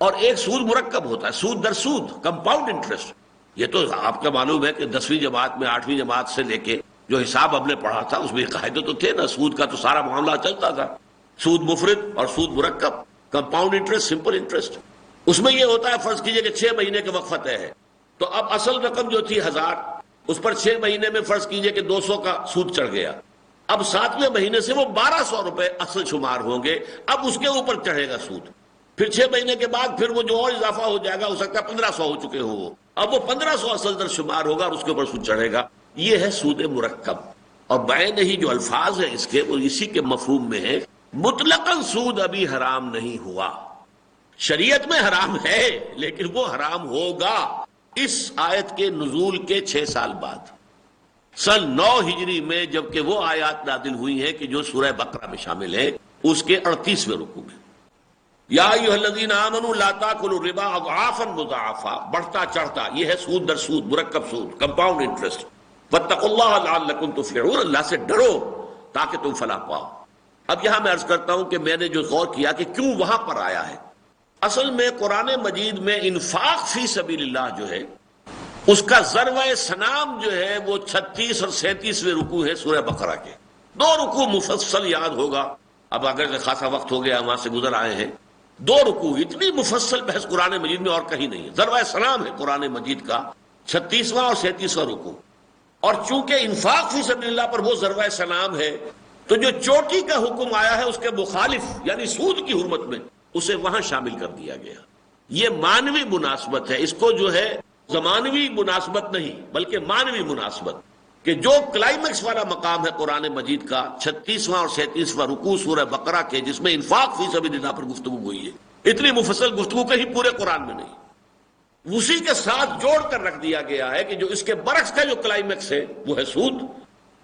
اور ایک سود مرکب ہوتا ہے، سود در سود، کمپاؤنڈ انٹرسٹ۔ یہ تو آپ کا معلوم ہے کہ 10ویں جماعت میں 8ویں جماعت سے لے کے جو حساب ہم نے پڑھا تھا اس میں قاعدے تو تھے نا، سود کا تو سارا معاملہ چلتا تھا، سود مفرد اور سود مرکب، کمپاؤنڈ انٹرسٹ، سمپل انٹرسٹ۔ اس میں یہ ہوتا ہے فرض کیجئے کہ 6 مہینے کے وقفہ طے ہے، تو اب اصل رقم جو تھی 1000 اس پر 6 مہینے میں فرض کیجئے کہ 200 کا سود چڑھ گیا، اب 7ویں مہینے سے وہ 1200 روپے اصل شمار ہوں گے، اب اس کے اوپر چڑھے گا سود، پھر 6 مہینے کے بعد پھر وہ جو اور اضافہ ہو جائے گا، ہو سکتا ہے 1500 ہو چکے ہوں وہ، اب وہ 1500 اصل در شمار ہوگا اور اس کے اوپر سود چڑھے گا۔ یہ ہے سود مرکب، اور بعین ہی جو الفاظ ہیں اس کے وہ اسی کے مفہوم میں ہے۔ مطلقاً سود ابھی حرام نہیں ہوا، شریعت میں حرام ہے لیکن وہ حرام ہوگا اس آیت کے نزول کے 6 سال بعد، سن 9 ہجری میں، جبکہ وہ آیات نازل ہوئی ہیں کہ جو سورہ بقرہ میں شامل ہے، اس کے 38ویں رکوع میں یا ایھا الذین آمنوا لا تاکلوا الربا اضعافا مضاعفا، بڑھتا چڑھتا، یہ ہے سود در سود، مرکب سود، کمپاؤنڈ انٹرسٹ۔ واتقوا اللہ لعلکم تفلحون، اللہ سے ڈرو تاکہ تم فلاح پاؤ۔ اب یہاں میں عرض کرتا ہوں کہ میں نے جو غور کیا کہ کیوں وہاں پر آیا ہے، اصل میں قرآن مجید میں انفاق فی سبیل اللہ جو ہے اس کا ضرب سنام جو ہے وہ 36 اور 37ویں رکوع ہے سورہ بقرہ کے، 2 رکوع مفصل یاد ہوگا، اب اگر خاصا وقت ہو گیا وہاں سے گزر آئے ہیں، 2 رکوع، اتنی مفصل بحث قرآن مجید میں اور کہیں نہیں ہے، ضرب سلام ہے قرآن مجید کا 36واں اور 37واں رکوع، اور چونکہ انفاق فی سبیل اللہ پر وہ ضرب سلام ہے تو جو چوٹی کا حکم آیا ہے اس کے مخالف یعنی سود کی حرمت میں اسے وہاں شامل کر دیا گیا۔ یہ مانوی مناسبت ہے، اس کو جو ہے زمانوی مناسبت نہیں بلکہ مانوی مناسبت، کہ جو کلائمیکس والا مقام ہے قرآن مجید کا 36واں اور 37واں رکوع سورہ بقرہ کے، جس میں انفاق فی سبیل اللہ پر گفتگو ہوئی ہے، اتنی مفصل گفتگو کہیں پورے قرآن میں نہیں، اسی کے ساتھ جوڑ کر رکھ دیا گیا ہے کہ جو اس کے برعکس کا جو کلائمیکس ہے وہ ہے سود،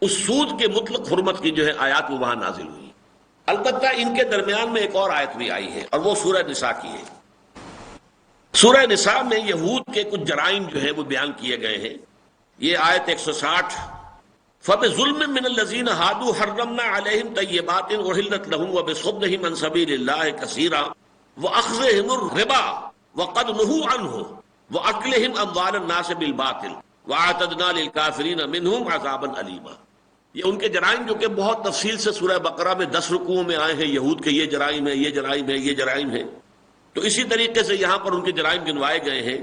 اس سود کے مطلق حرمت کی جو ہے آیات وہ وہاں نازل ہوئی۔ البتہ ان کے درمیان میں ایک اور آیت بھی آئی ہے اور وہ سورہ نساء کی ہے۔ سورہ نساء میں یہود کے کچھ جرائم جو ہے وہ بیان کیے گئے ہیں۔ یہ آیت 160، فَبِظُلْمٍ مِّنَ الَّذِينَ هَادُوا حَرَّمْنَا عَلَيْهِمْ طَيِّبَاتٍ أُحِلَّتْ لَهُمْ وَبِصَدِّهِمْ عَن سَبِيلِ اللَّهِ كَثِيرًا وَأَخْذِهِمُ الرِّبَا وَقَدْ نُهُوا عَنْهُ وَأَكْلِهِمْ أَمْوَالَ النَّاسِ بِالْبَاطِلِ وَأَعْتَدْنَا لِلْكَافِرِينَ مِنْهُمْ عَذَابًا أَلِيمًا. یہ ان کے جرائم جو کہ بہت تفصیل سے سورہ بقرہ میں 10 رکوعوں میں آئے ہیں، یہود کے یہ جرائم ہیں، یہ جرائم ہیں، یہ جرائم ہیں. تو اسی طریقے سے یہاں پر ان کے جرائم گنوائے گئے ہیں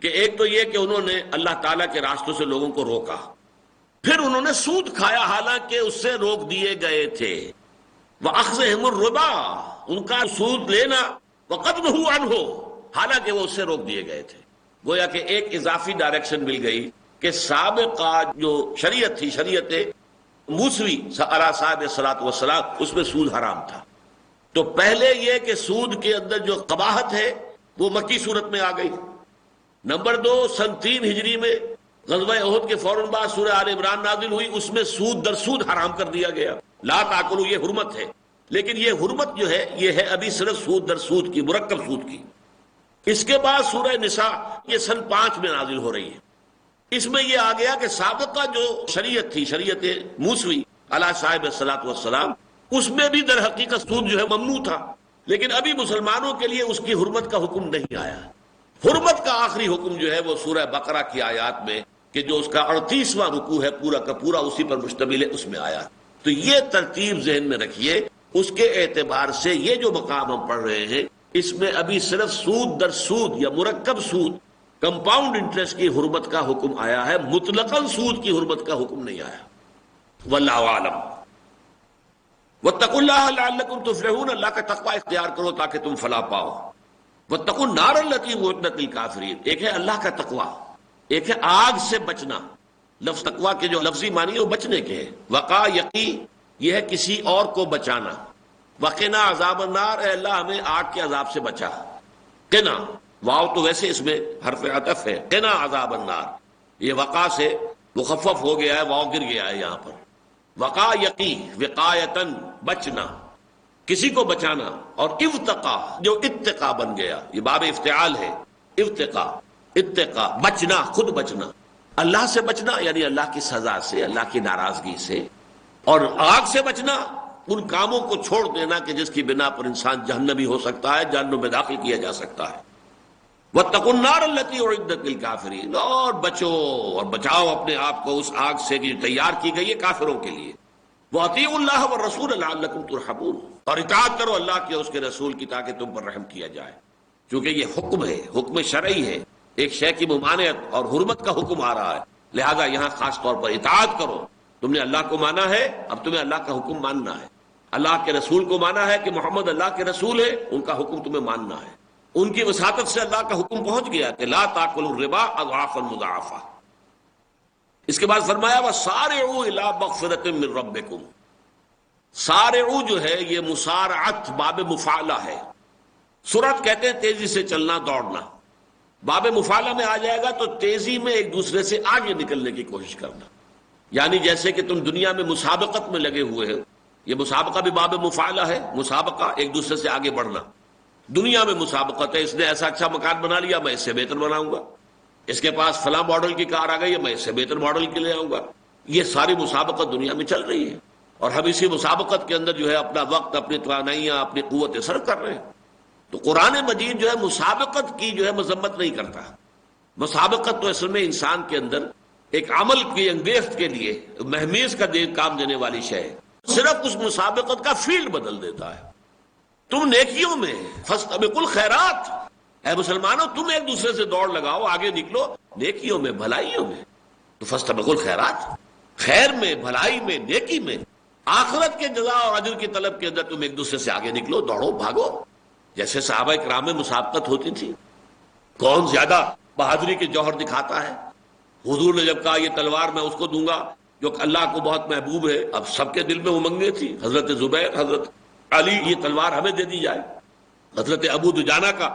کہ ایک تو یہ کہ انہوں نے اللہ تعالیٰ کے راستوں سے لوگوں کو روکا، پھر انہوں نے سود کھایا حالانکہ اس سے روک دیے گئے تھے. وَأَخْذِهِمُ الرِّبَا، ان کا سود لینا، وَقَدْ نُهُوا عَنْهُ، حالانکہ وہ اس سے روک دیے گئے تھے. گویا کہ ایک اضافی ڈائریکشن مل گئی کہ سابقہ جو شریعت تھی، شریعت موسوی علی صاحب الصلاۃ والسلام، اس میں سود حرام تھا. تو پہلے یہ کہ سود کے اندر جو قباحت ہے وہ مکی صورت میں آ گئی. نمبر 2، سن 3 ہجری میں غزوہ احد کے فوراً بعد سورہ آل عمران نازل ہوئی، اس میں سود در سود حرام کر دیا گیا. لا تاکلوا، یہ حرمت ہے، لیکن یہ حرمت جو ہے یہ ہے ابھی صرف سود در سود کی، مرکب سود کی. اس کے بعد سورہ نساء یہ سن 5 میں نازل ہو رہی ہے. اس میں یہ آ گیا کہ سابقہ جو شریعت تھی، شریعت موسوی علی صاحب الصلاۃ والسلام، اس میں بھی در حقیقت سود جو ہے ممنوع تھا، لیکن ابھی مسلمانوں کے لیے اس کی حرمت کا حکم نہیں آیا. حرمت کا آخری حکم جو ہے وہ سورہ بقرہ کی آیات میں، کہ جو اس کا 38واں رکوع ہے پورا کا پورا اسی پر مشتمل ہے، اس میں آیا. تو یہ ترتیب ذہن میں رکھیے. اس کے اعتبار سے یہ جو مقام ہم پڑھ رہے ہیں، اس میں ابھی صرف سود در سود یا مرکب سود، کمپاؤنڈ انٹرسٹ کی حرمت کا حکم آیا ہے، مطلقاً سود کی حرمت کا حکم نہیں آیا. واللہ اعلم. واتقوا اللہ لعلکم تفلحون، اللہ کا تقوی اختیار کرو تاکہ تم فلاح پاؤ. واتقوا النار التی اعدت للکافرین، ایک ہے اللہ کا تقوی، ایک ہے آگ سے بچنا. لفظ تقوی کے جو لفظی معنی ہے وہ بچنے کے ہے. وقا یقی، یہ ہے کسی اور کو بچانا. وقنا عذاب النار، اے اللہ ہمیں آگ کے عذاب سے بچا. قنا، واو تو ویسے اس میں حرف عطف ہے، قنا عذاب النار، یہ وقا سے مخفف ہو گیا ہے، واو گر گیا ہے یہاں پر. وقا یقی، وقایتن، بچنا، کسی کو بچانا. اور اتقا، جو اتقا بن گیا، یہ باب افتعال ہے. اتقا، اتقا، بچنا، خود بچنا. اللہ سے بچنا یعنی اللہ کی سزا سے، اللہ کی ناراضگی سے. اور آگ سے بچنا، ان کاموں کو چھوڑ دینا کہ جس کی بنا پر انسان جہنمی ہو سکتا ہے، جہنم میں داخل کیا جا سکتا ہے. واتقوا النار التی اعدت للکافرین، اور بچو اور بچاؤ اپنے آپ کو اس آگ سے جو تیار کی گئی ہے کافروں کے لیے. واطیعوا اللہ والرسول لعلکم ترحمون، اور اطاعت کرو اللہ کی اور اس کے رسول کی تاکہ تم پر رحم کیا جائے. چونکہ یہ حکم ہے، حکم شرعی ہے، ایک شے کی ممانعت اور حرمت کا حکم آ رہا ہے، لہذا یہاں خاص طور پر اطاعت کرو. تم نے اللہ کو مانا ہے، اب تمہیں اللہ کا حکم ماننا ہے. اللہ کے رسول کو مانا ہے کہ محمد اللہ کے رسول ہے، ان کا حکم تمہیں ماننا ہے. ان کی وساطت سے اللہ کا حکم پہنچ گیا کہ لا تاکلوا الربا اضعافا مضاعفا. اس کے بعد فرمایا وسارعوا الی مغفرۃ من ربکم. سارعوا جو ہے یہ مسارعت باب مفعلہ ہے. سرعت کہتے ہیں تیزی سے چلنا، دوڑنا. باب مفعلہ میں آ جائے گا تو تیزی میں ایک دوسرے سے آگے نکلنے کی کوشش کرنا. یعنی جیسے کہ تم دنیا میں مسابقت میں لگے ہوئے ہو، یہ مسابقہ بھی باب مفعلہ ہے. مسابقہ ایک دوسرے سے آگے بڑھنا. دنیا میں مسابقت ہے، اس نے ایسا اچھا مکان بنا لیا، میں اس سے بہتر بناؤں گا. اس کے پاس فلاں ماڈل کی کار آ گئی ہے، میں اس سے بہتر ماڈل کی لے آؤں گا. یہ ساری مسابقت دنیا میں چل رہی ہے، اور ہم اسی مسابقت کے اندر جو ہے اپنا وقت، اپنی توانائیاں، اپنی قوتیں صرف کر رہے ہیں. تو قرآن مجید جو ہے مسابقت کی جو ہے مذمت نہیں کرتا. مسابقت تو اصل میں انسان کے اندر ایک عمل کی انگیخت کے لیے مہمیز کا کام دینے والی شے ہے. صرف اس مسابقت کا فیلڈ بدل دیتا ہے. تم نیکیوں میں فاستبقوا الخیرات، اے مسلمانوں تم ایک دوسرے سے دوڑ لگاؤ، آگے نکلو نیکیوں میں، بھلائیوں میں. تو فاستبقوا الخیرات، خیر میں، بھلائی میں، نیکی میں، آخرت کے جزا اور اجر کی طلب کے اندر تم ایک دوسرے سے آگے نکلو، دوڑو، بھاگو. جیسے صحابہ کرام میں مسابقت ہوتی تھی، کون زیادہ بہادری کے جوہر دکھاتا ہے. حضور نے جب کہا یہ تلوار میں اس کو دوں گا جو اللہ کو بہت محبوب ہے، اب سب کے دل میں امنگیں تھی. حضرت زبیر، حضرت علی، یہ تلوار ہمیں دے دی جائے. حضرت ابو دجانہ کا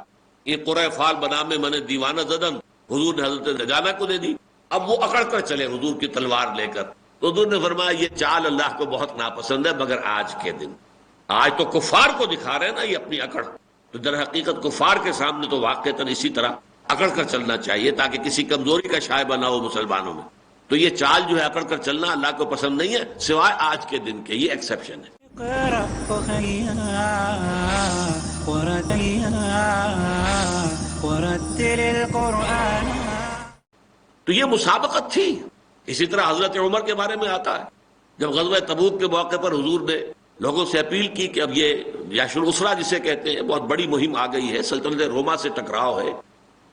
یہ قرہ فال بنا میں من دیوانہ زدن، حضور نے حضرت دجانہ کو دے دی. اب وہ اکڑ کر چلے حضور کی تلوار لے کر. تو حضور نے فرمایا یہ چال اللہ کو بہت ناپسند ہے، مگر آج کے دن، آج تو کفار کو دکھا رہے ہیں نا یہ اپنی اکڑ. تو در حقیقت کفار کے سامنے تو واقعتاً اسی طرح اکڑ کر چلنا چاہیے تاکہ کسی کمزوری کا شائبہ نہ ہو مسلمانوں میں. تو یہ چال جو ہے اکڑ کر چلنا اللہ کو پسند نہیں ہے، سوائے آج کے دن کے، یہ ایکسیپشن ہے. اقرأ ورتل القرآن تو یہ مسابقت تھی. اسی طرح حضرت عمر کے بارے میں آتا ہے، جب غزوہ تبوک کے موقع پر حضور نے لوگوں سے اپیل کی کہ اب یہ جیش الاسرا جسے کہتے ہیں بہت بڑی مہم آ گئی ہے، سلطنت روما سے ٹکراؤ ہے،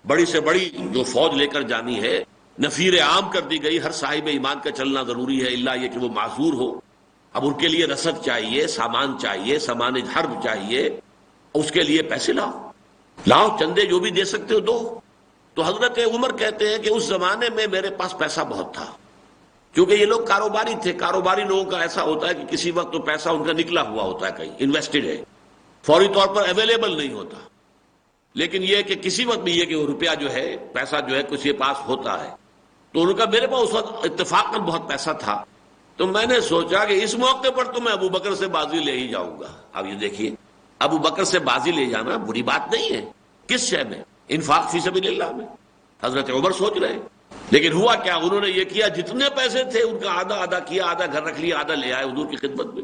بڑی سے بڑی جو فوج لے کر جانی ہے، نفیر عام کر دی گئی، ہر صاحب ایمان کا چلنا ضروری ہے الا یہ کہ وہ معذور ہو. اب ان کے لیے رسد چاہیے، سامان چاہیے، سامان حرب چاہیے، اس کے لیے پیسے لاؤ، چندے جو بھی دے سکتے ہو دو. تو حضرت عمر کہتے ہیں کہ اس زمانے میں میرے پاس پیسہ بہت تھا، کیونکہ یہ لوگ کاروباری تھے. کاروباری لوگوں کا ایسا ہوتا ہے کہ کسی وقت تو پیسہ ان کا نکلا ہوا ہوتا ہے، کہیں انویسٹڈ ہے، فوری طور پر اویلیبل نہیں ہوتا، لیکن یہ کہ کسی وقت بھی یہ کہ وہ روپیہ جو ہے، پیسہ جو ہے کسی کے پاس ہوتا ہے. تو ان کا میرے پاس اس وقت اتفاقاً بہت پیسہ تھا، تو میں نے سوچا کہ اس موقع پر تو میں ابو بکر سے بازی لے ہی جاؤں گا. اب یہ دیکھیے، ابو بکر سے بازی لے جانا بری بات نہیں ہے. کس شے میں؟ انفاق فی سبیل اللہ میں. حضرت عمر سوچ رہے، لیکن ہوا کیا، انہوں نے یہ کیا، جتنے پیسے تھے ان کا آدھا آدھا کیا، آدھا گھر رکھ لیا، آدھا لے آئے حضور کی خدمت میں.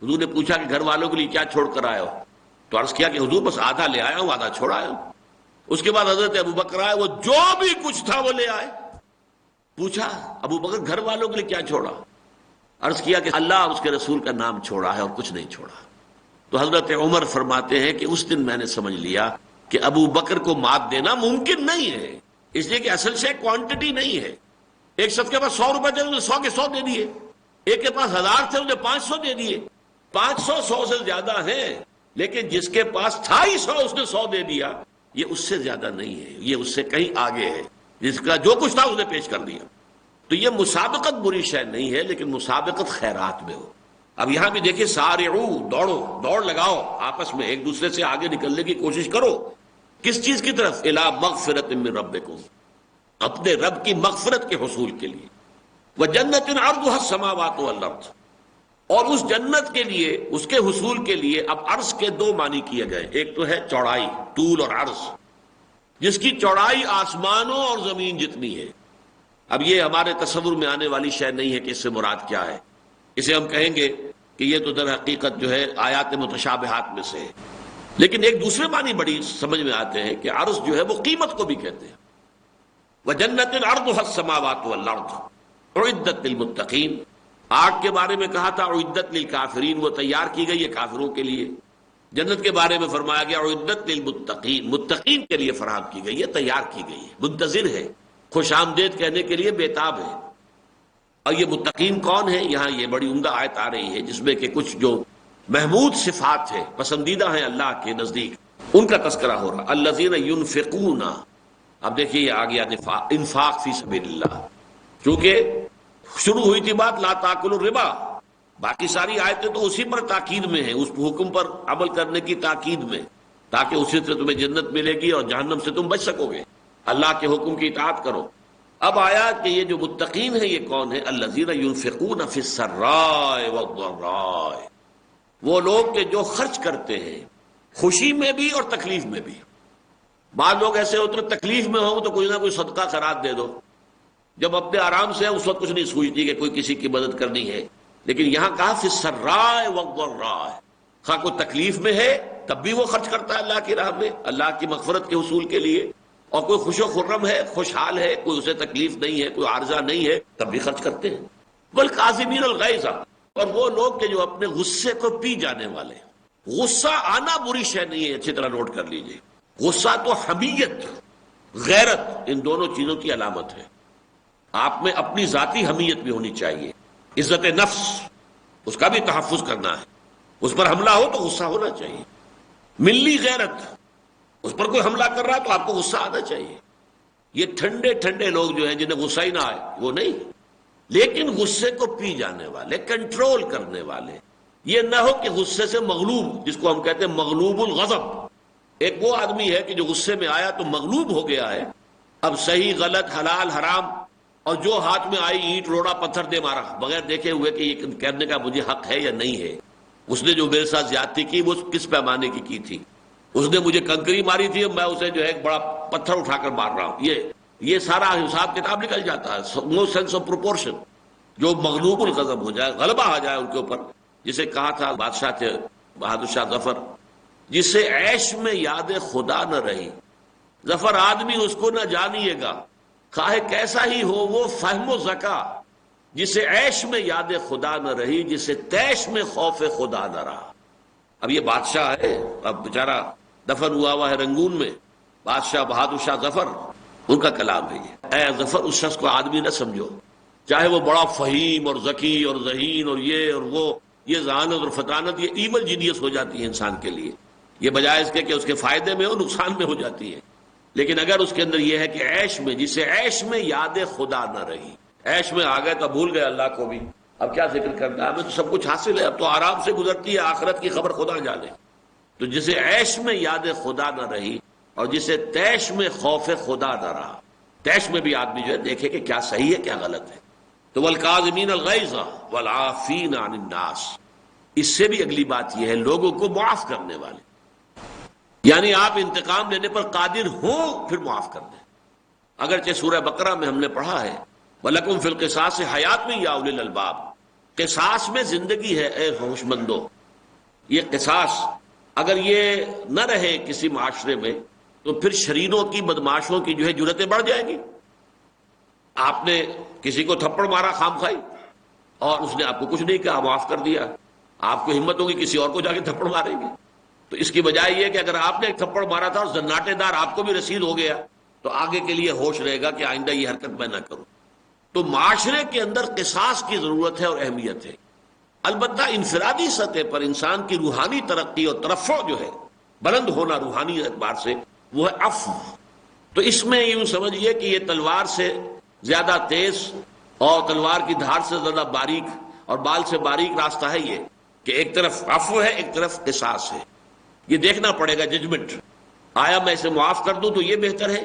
حضور نے پوچھا کہ گھر والوں کے لیے کیا چھوڑ کر آئے ہو؟ تو عرض کیا کہ حضور بس آدھا لے آیا ہوں، آدھا چھوڑ آیا ہوں. اس کے بعد حضرت ابو بکر آئے، وہ جو بھی کچھ تھا وہ لے آئے. پوچھا ابو بکر گھر والوں کے لیے کیا چھوڑا؟ عرض کیا کہ اللہ اور اس کے رسول کا نام چھوڑا ہے اور کچھ نہیں چھوڑا. تو حضرت عمر فرماتے ہیں کہ اس دن میں نے سمجھ لیا کہ ابو بکر کو مات دینا ممکن نہیں ہے، اس لیے کہ اصل سے کوانٹٹی نہیں ہے. ایک شخص کے پاس 100 روپے تھے، انہوں نے 100 کے 100 دے دیے. ایک کے پاس 1000 تھے، انہوں نے 500 دے دیے. 500 100 سے زیادہ ہیں، لیکن جس کے پاس تھا ہی 100 اس نے 100 دے دیا، یہ اس سے زیادہ نہیں ہے، یہ اس سے کہیں آگے ہے. جس کا جو کچھ تھا اس نے پیش کر دیا. تو یہ مسابقت بری شے نہیں ہے، لیکن مسابقت خیرات میں ہو. اب یہاں بھی دیکھیں، سارعو، دوڑ لگاؤ، آپس میں ایک دوسرے سے آگے نکلنے کی کوشش کرو. کس چیز کی طرف؟ الی مغفرۃ من ربکم، اپنے رب کی مغفرت کے حصول کے لیے. وجنۃ عرضها السماوات والارض، اور اس جنت کے لیے، اس کے حصول کے لیے اب عرض کے 2 معنی کیے گئے. ایک تو ہے چوڑائی، طول اور عرض، جس کی چوڑائی آسمانوں اور زمین جتنی ہے. اب یہ ہمارے تصور میں آنے والی شے نہیں ہے کہ اس سے مراد کیا ہے. اسے ہم کہیں گے کہ یہ تو در حقیقت جو ہے آیات متشابہات میں سے ہے. لیکن ایک دوسرے معنی بڑی سمجھ میں آتے ہیں کہ عرض جو ہے وہ قیمت کو بھی کہتے ہیں. وجنۃ عرضها السماوات والارض اعدت للمتقین. آگ کے بارے میں کہا تھا اعدت للکافرین، وہ تیار کی گئی ہے کافروں کے لیے. جنت کے بارے میں فرمایا گیا اعدت للمتقین، متقین کے لیے فراہم کی گئی ہے، تیار کی گئی ہے، منتظر ہے، خوش آمدید کہنے کے لیے بیتاب ہے. اور یہ متقین کون ہیں؟ یہاں یہ بڑی عمدہ آیت آ رہی ہے جس میں کہ کچھ جو محمود صفات ہیں، پسندیدہ ہیں اللہ کے نزدیک، ان کا تذکرہ ہو رہا. الذین ینفقون، اب دیکھیے یہ آ گیا انفاق فی سبیل اللہ. چونکہ شروع ہوئی تھی بات لا تاکلوا الربا، باقی ساری آیتیں تو اسی پر تاکید میں ہیں، اس حکم پر عمل کرنے کی تاکید میں، تاکہ اسی سے تمہیں جنت ملے گی اور جہنم سے تم بچ سکو گے. اللہ کے حکم کی اطاعت کرو. اب آیا کہ یہ جو متقین ہیں یہ کون ہیں؟ الذین ینفقون فی السراء والضراء، وہ لوگ کہ جو خرچ کرتے ہیں خوشی میں بھی اور تکلیف میں بھی. بعض لوگ ایسے ہوتے ہیں تکلیف میں ہوں تو کوئی نہ کوئی صدقہ خیرات دے دو، جب اپنے آرام سے اس وقت کچھ نہیں سوچتی کہ کوئی کسی کی مدد کرنی ہے. لیکن یہاں کہا فی السراء والضراء، خواہ کوئی تکلیف میں ہے تب بھی وہ خرچ کرتا ہے اللہ کی راہ میں، اللہ کی مغفرت کے حصول کے لیے. اور کوئی خوش و خرم ہے، خوشحال ہے، کوئی اسے تکلیف نہیں ہے، کوئی عارضہ نہیں ہے، تب بھی خرچ کرتے ہیں. والکاظمین الغیظ، اور وہ لوگ کہ جو اپنے غصے کو پی جانے والے. غصہ آنا بری شے نہیں ہے، اچھی طرح نوٹ کر لیجئے. غصہ تو حمیت، غیرت، ان دونوں چیزوں کی علامت ہے. آپ میں اپنی ذاتی حمیت بھی ہونی چاہیے، عزت نفس، اس کا بھی تحفظ کرنا ہے. اس پر حملہ ہو تو غصہ ہونا چاہیے. ملی غیرت، اس پر کوئی حملہ کر رہا ہے تو آپ کو غصہ آنا چاہیے. یہ ٹھنڈے ٹھنڈے لوگ جو ہیں جنہیں غصہ ہی نہ آئے وہ نہیں، لیکن غصے کو پی جانے والے، کنٹرول کرنے والے. یہ نہ ہو کہ غصے سے مغلوب، جس کو ہم کہتے ہیں مغلوب الغضب. ایک وہ آدمی ہے کہ جو غصے میں آیا تو مغلوب ہو گیا ہے، اب صحیح غلط حلال حرام اور جو ہاتھ میں آئی اینٹ روڑا پتھر دے مارا بغیر دیکھے ہوئے کہ یہ کہنے کا مجھے حق ہے یا نہیں ہے. اس نے جو میرے ساتھ زیادتی کی وہ کس پیمانے کی تھی، اس نے مجھے کنکری ماری تھی، میں اسے جو ہے ایک بڑا پتھر اٹھا کر مار رہا ہوں. یہ سارا حساب کتاب نکل جاتا ہے. نو سینس آف پروپورشن. جو مغلوب الغضب ہو جائے، غلبہ آ جائے ان کے اوپر، جسے کہا تھا بادشاہ تھے بہادر شاہ ظفر، جسے عیش میں یاد خدا نہ رہی، ظفر آدمی اس کو نہ جانیے گا، خواہ کیسا ہی ہو وہ فہم و ذکا، جسے عیش میں یاد خدا نہ رہی، جسے تیش میں خوف خدا نہ رہا۔ اب یہ بادشاہ ہے، اب بیچارہ دفن ہوا ہے رنگون میں، بادشاہ بہادر شاہ ظفر، ان کا کلام ہے یہ۔ اے ظفر، اس شخص کو آدمی نہ سمجھو، چاہے وہ بڑا فہیم اور ذکی اور ذہین اور یہ اور وہ، یہ ذہانت اور فطانت یہ ایول جینیس ہو جاتی ہے انسان کے لیے، یہ بجائے اس کے کہ اس کے فائدے میں ہو نقصان میں ہو جاتی ہے۔ لیکن اگر اس کے اندر یہ ہے کہ عیش میں، جسے عیش میں یاد خدا نہ رہی، عیش میں آ گئے تو بھول گئے اللہ کو بھی، اب کیا ذکر کرنا ہے، ہمیں تو سب کچھ حاصل ہے، اب تو آرام سے گزرتی ہے، آخرت کی خبر خدا جانے۔ تو جسے عیش میں یاد خدا نہ رہی اور جسے تیش میں خوف خدا نہ رہا، تیش میں بھی آدمی جو ہے دیکھے کہ کیا صحیح ہے کیا غلط ہے۔ تو والکاظمین الغیظ والعافین عن الناس، اس سے بھی اگلی بات یہ ہے لوگوں کو معاف کرنے والے، یعنی آپ انتقام لینے پر قادر ہوں پھر معاف کر دیں۔ اگرچہ سورہ بقرہ میں ہم نے پڑھا ہے وَلَكُمْ فِي الْقِصَاصِ حَيَاتٌ يَا أُولِي الْأَلْبَابِ، قصاص میں زندگی ہے اے ہوش مندو۔ یہ قصاص اگر یہ نہ رہے کسی معاشرے میں تو پھر شرینوں کی، بدماشوں کی جو ہے جرتیں بڑھ جائیں گی۔ آپ نے کسی کو تھپڑ مارا خام خواہی اور اس نے آپ کو کچھ نہیں کہا، معاف کر دیا، آپ کو ہمت ہوگی کسی اور کو جا کے تھپڑ ماریں گے؟ تو اس کی بجائے یہ کہ اگر آپ نے ایک تھپڑ مارا تھا اور زناٹے دار آپ کو بھی رسید ہو گیا تو آگے کے لیے ہوش رہے گا کہ آئندہ یہ حرکت میں نہ کروں۔ تو معاشرے کے اندر قصاص کی ضرورت ہے اور اہمیت ہے۔ البتہ انفرادی سطح پر انسان کی روحانی ترقی اور ترفع جو ہے، بلند ہونا روحانی اعتبار سے، وہ ہے عفو۔ تو اس میں یوں سمجھیے کہ یہ تلوار سے زیادہ تیز اور تلوار کی دھار سے زیادہ باریک اور بال سے باریک راستہ ہے یہ کہ ایک طرف عفو ہے، ایک طرف قصاص ہے۔ یہ دیکھنا پڑے گا ججمنٹ، آیا میں اسے معاف کر دوں تو یہ بہتر ہے؟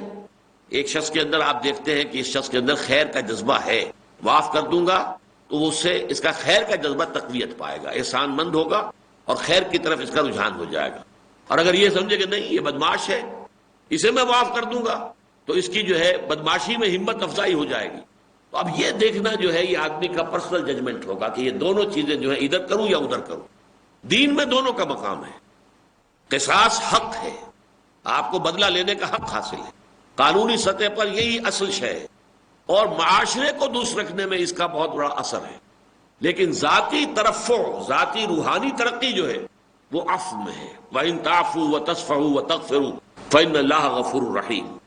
ایک شخص کے اندر آپ دیکھتے ہیں کہ اس شخص کے اندر خیر کا جذبہ ہے، معاف کر دوں گا تو اس سے اس کا خیر کا جذبہ تقویت پائے گا، احسان مند ہوگا اور خیر کی طرف اس کا رجحان ہو جائے گا۔ اور اگر یہ سمجھے کہ نہیں یہ بدماش ہے، اسے میں معاف کر دوں گا تو اس کی جو ہے بدماشی میں ہمت افزائی ہو جائے گی۔ تو اب یہ دیکھنا جو ہے یہ آدمی کا پرسنل ججمنٹ ہوگا کہ یہ دونوں چیزیں جو ہے ادھر کروں یا ادھر کروں۔ دین میں دونوں کا مقام ہے، قصاص حق ہے، آپ کو بدلہ لینے کا حق حاصل ہے، قانونی سطح پر یہی اصل شے ہے، اور معاشرے کو درست رکھنے میں اس کا بہت بڑا اثر ہے۔ لیکن ذاتی ترفع، ذاتی روحانی ترقی جو ہے وہ عفو میں ہے۔ وَإِن تَعْفُوا وَتَصْفَحُوا وَتَغْفِرُوا فَإِنَّ اللَّهَ غَفُورٌ رَحِيمٌ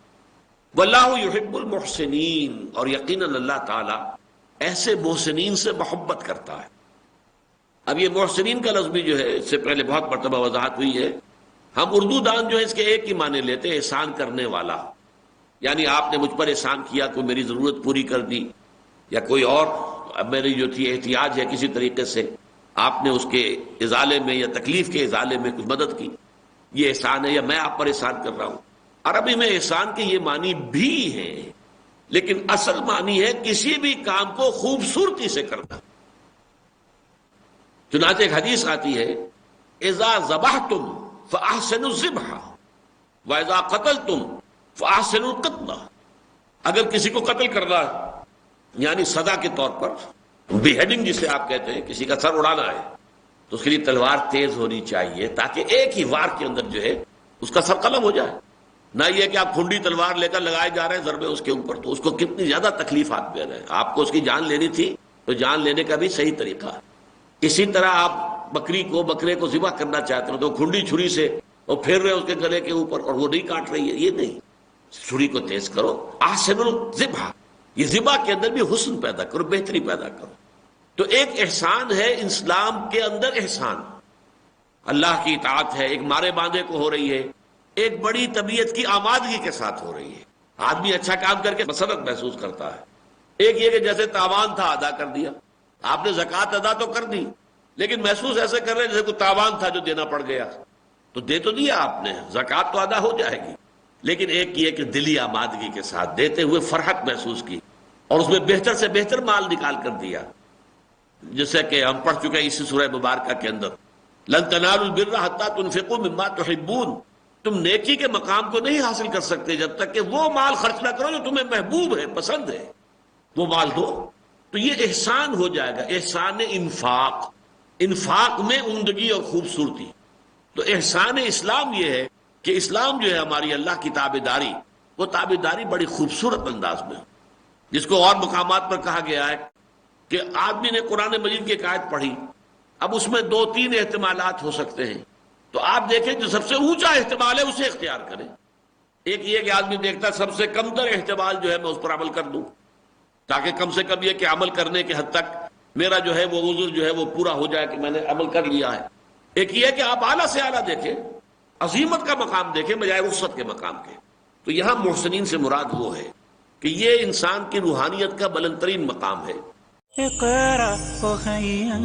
وَاللَّهُ يُحِبُّ الْمُحْسِنِينَ، اور یقیناً اللہ تعالیٰ ایسے محسنین سے محبت کرتا ہے۔ اب یہ محسنین کا لفظ بھی جو ہے اس سے پہلے بہت مرتبہ وضاحت ہوئی ہے، ہم اردو دان جو ہے اس کے ایک ہی معنی لیتے ہیں، احسان کرنے والا، یعنی آپ نے مجھ پر احسان کیا، کوئی میری ضرورت پوری کر دی، یا کوئی اور میری جو تھی احتیاج ہے کسی طریقے سے آپ نے اس کے ازالے میں یا تکلیف کے ازالے میں کچھ مدد کی، یہ احسان ہے، یا میں آپ پر احسان کر رہا ہوں۔ عربی میں احسان کے یہ معنی بھی ہیں، لیکن اصل معنی ہے کسی بھی کام کو خوبصورتی سے کرنا۔ چنانچہ ایک حدیث آتی ہے اذا ذبحتم فاحسنوا الذبح واذا قتلتم فاحسنوا القتل، اگر کسی کو قتل کرنا ہے یعنی سزا کے طور پر، بی ہیڈنگ جسے آپ کہتے ہیں، کسی کا سر اڑانا ہے تو اس کے لیے تلوار تیز ہونی چاہیے تاکہ ایک ہی وار کے اندر جو ہے اس کا سر قلم ہو جائے، نہ یہ کہ آپ کھنڈی تلوار لے کر لگائے جا رہے ہیں ضربے اس کے اوپر، تو اس کو کتنی زیادہ تکلیفات دے رہے ہیں۔ آپ کو اس کی جان لینی تھی تو جان لینے کا بھی صحیح طریقہ ہے۔ اسی طرح آپ بکرے کو ذبح کرنا چاہتے ہیں تو کھنڈی چھری سے وہ پھیر رہے اس کے گلے کے اوپر اور وہ نہیں کاٹ رہی ہے، یہ نہیں، چھری کو تیز کرو، احسن الذبح، یہ ذبح کے اندر بھی حسن پیدا کرو، بہتری پیدا کرو۔ تو ایک احسان ہے اسلام کے اندر، احسان اللہ کی اطاعت ہے، ایک مارے باندھے کو ہو رہی ہے، ایک بڑی طبیعت کی آمادگی کے ساتھ ہو رہی ہے، آدمی اچھا کام کر کے مسرت محسوس کرتا ہے۔ ایک یہ کہ جیسے تاوان تھا ادا کر دیا، آپ نے زکوٰۃ ادا تو کر دی لیکن محسوس ایسے کر رہے جیسے کوئی تاوان تھا جو دینا پڑ گیا، تو دے تو دیا آپ نے، زکوٰۃ تو ادا ہو جائے گی، لیکن ایک یہ کہ دلی آمادگی کے ساتھ دیتے ہوئے فرحت محسوس کی اور اس میں بہتر سے بہتر مال نکال کر دیا، جیسے کہ ہم پڑھ چکے ہیں اسی سورہ مبارکہ کے اندر لن تنالوا البر حتی تنفقوا مما تحبون، تم نیکی کے مقام کو نہیں حاصل کر سکتے جب تک کہ وہ مال خرچ نہ کرو جو تمہیں محبوب ہے، پسند ہے، وہ مال دو، تو یہ احسان ہو جائے گا، احسان انفاق، انفاق میں عمدگی اور خوبصورتی۔ تو احسان اسلام یہ ہے کہ اسلام جو ہے ہماری اللہ کی تابعداری، وہ تابعداری بڑی خوبصورت انداز میں، جس کو اور مقامات پر کہا گیا ہے کہ آدمی نے قرآن مجید کی ایک آیت پڑھی، اب اس میں 2-3 احتمالات ہو سکتے ہیں، تو آپ دیکھیں جو سب سے اونچا احتمال ہے اسے اختیار کریں۔ ایک یہ کہ آدمی دیکھتا ہے سب سے کم تر احتمال جو ہے میں اس پر عمل کر دوں، تاکہ کم سے کم یہ کہ عمل کرنے کے حد تک میرا جو ہے وہ عذر جو ہے وہ پورا ہو جائے کہ میں نے عمل کر لیا ہے۔ ایک یہ کہ آپ اعلیٰ سے اعلیٰ دیکھیں، عظیمت کا مقام دیکھیں بجائے وسعت کے مقام کے۔ تو یہاں محسنین سے مراد وہ ہے کہ یہ انسان کی روحانیت کا بلند ترین مقام ہے۔ اقرأ وخيا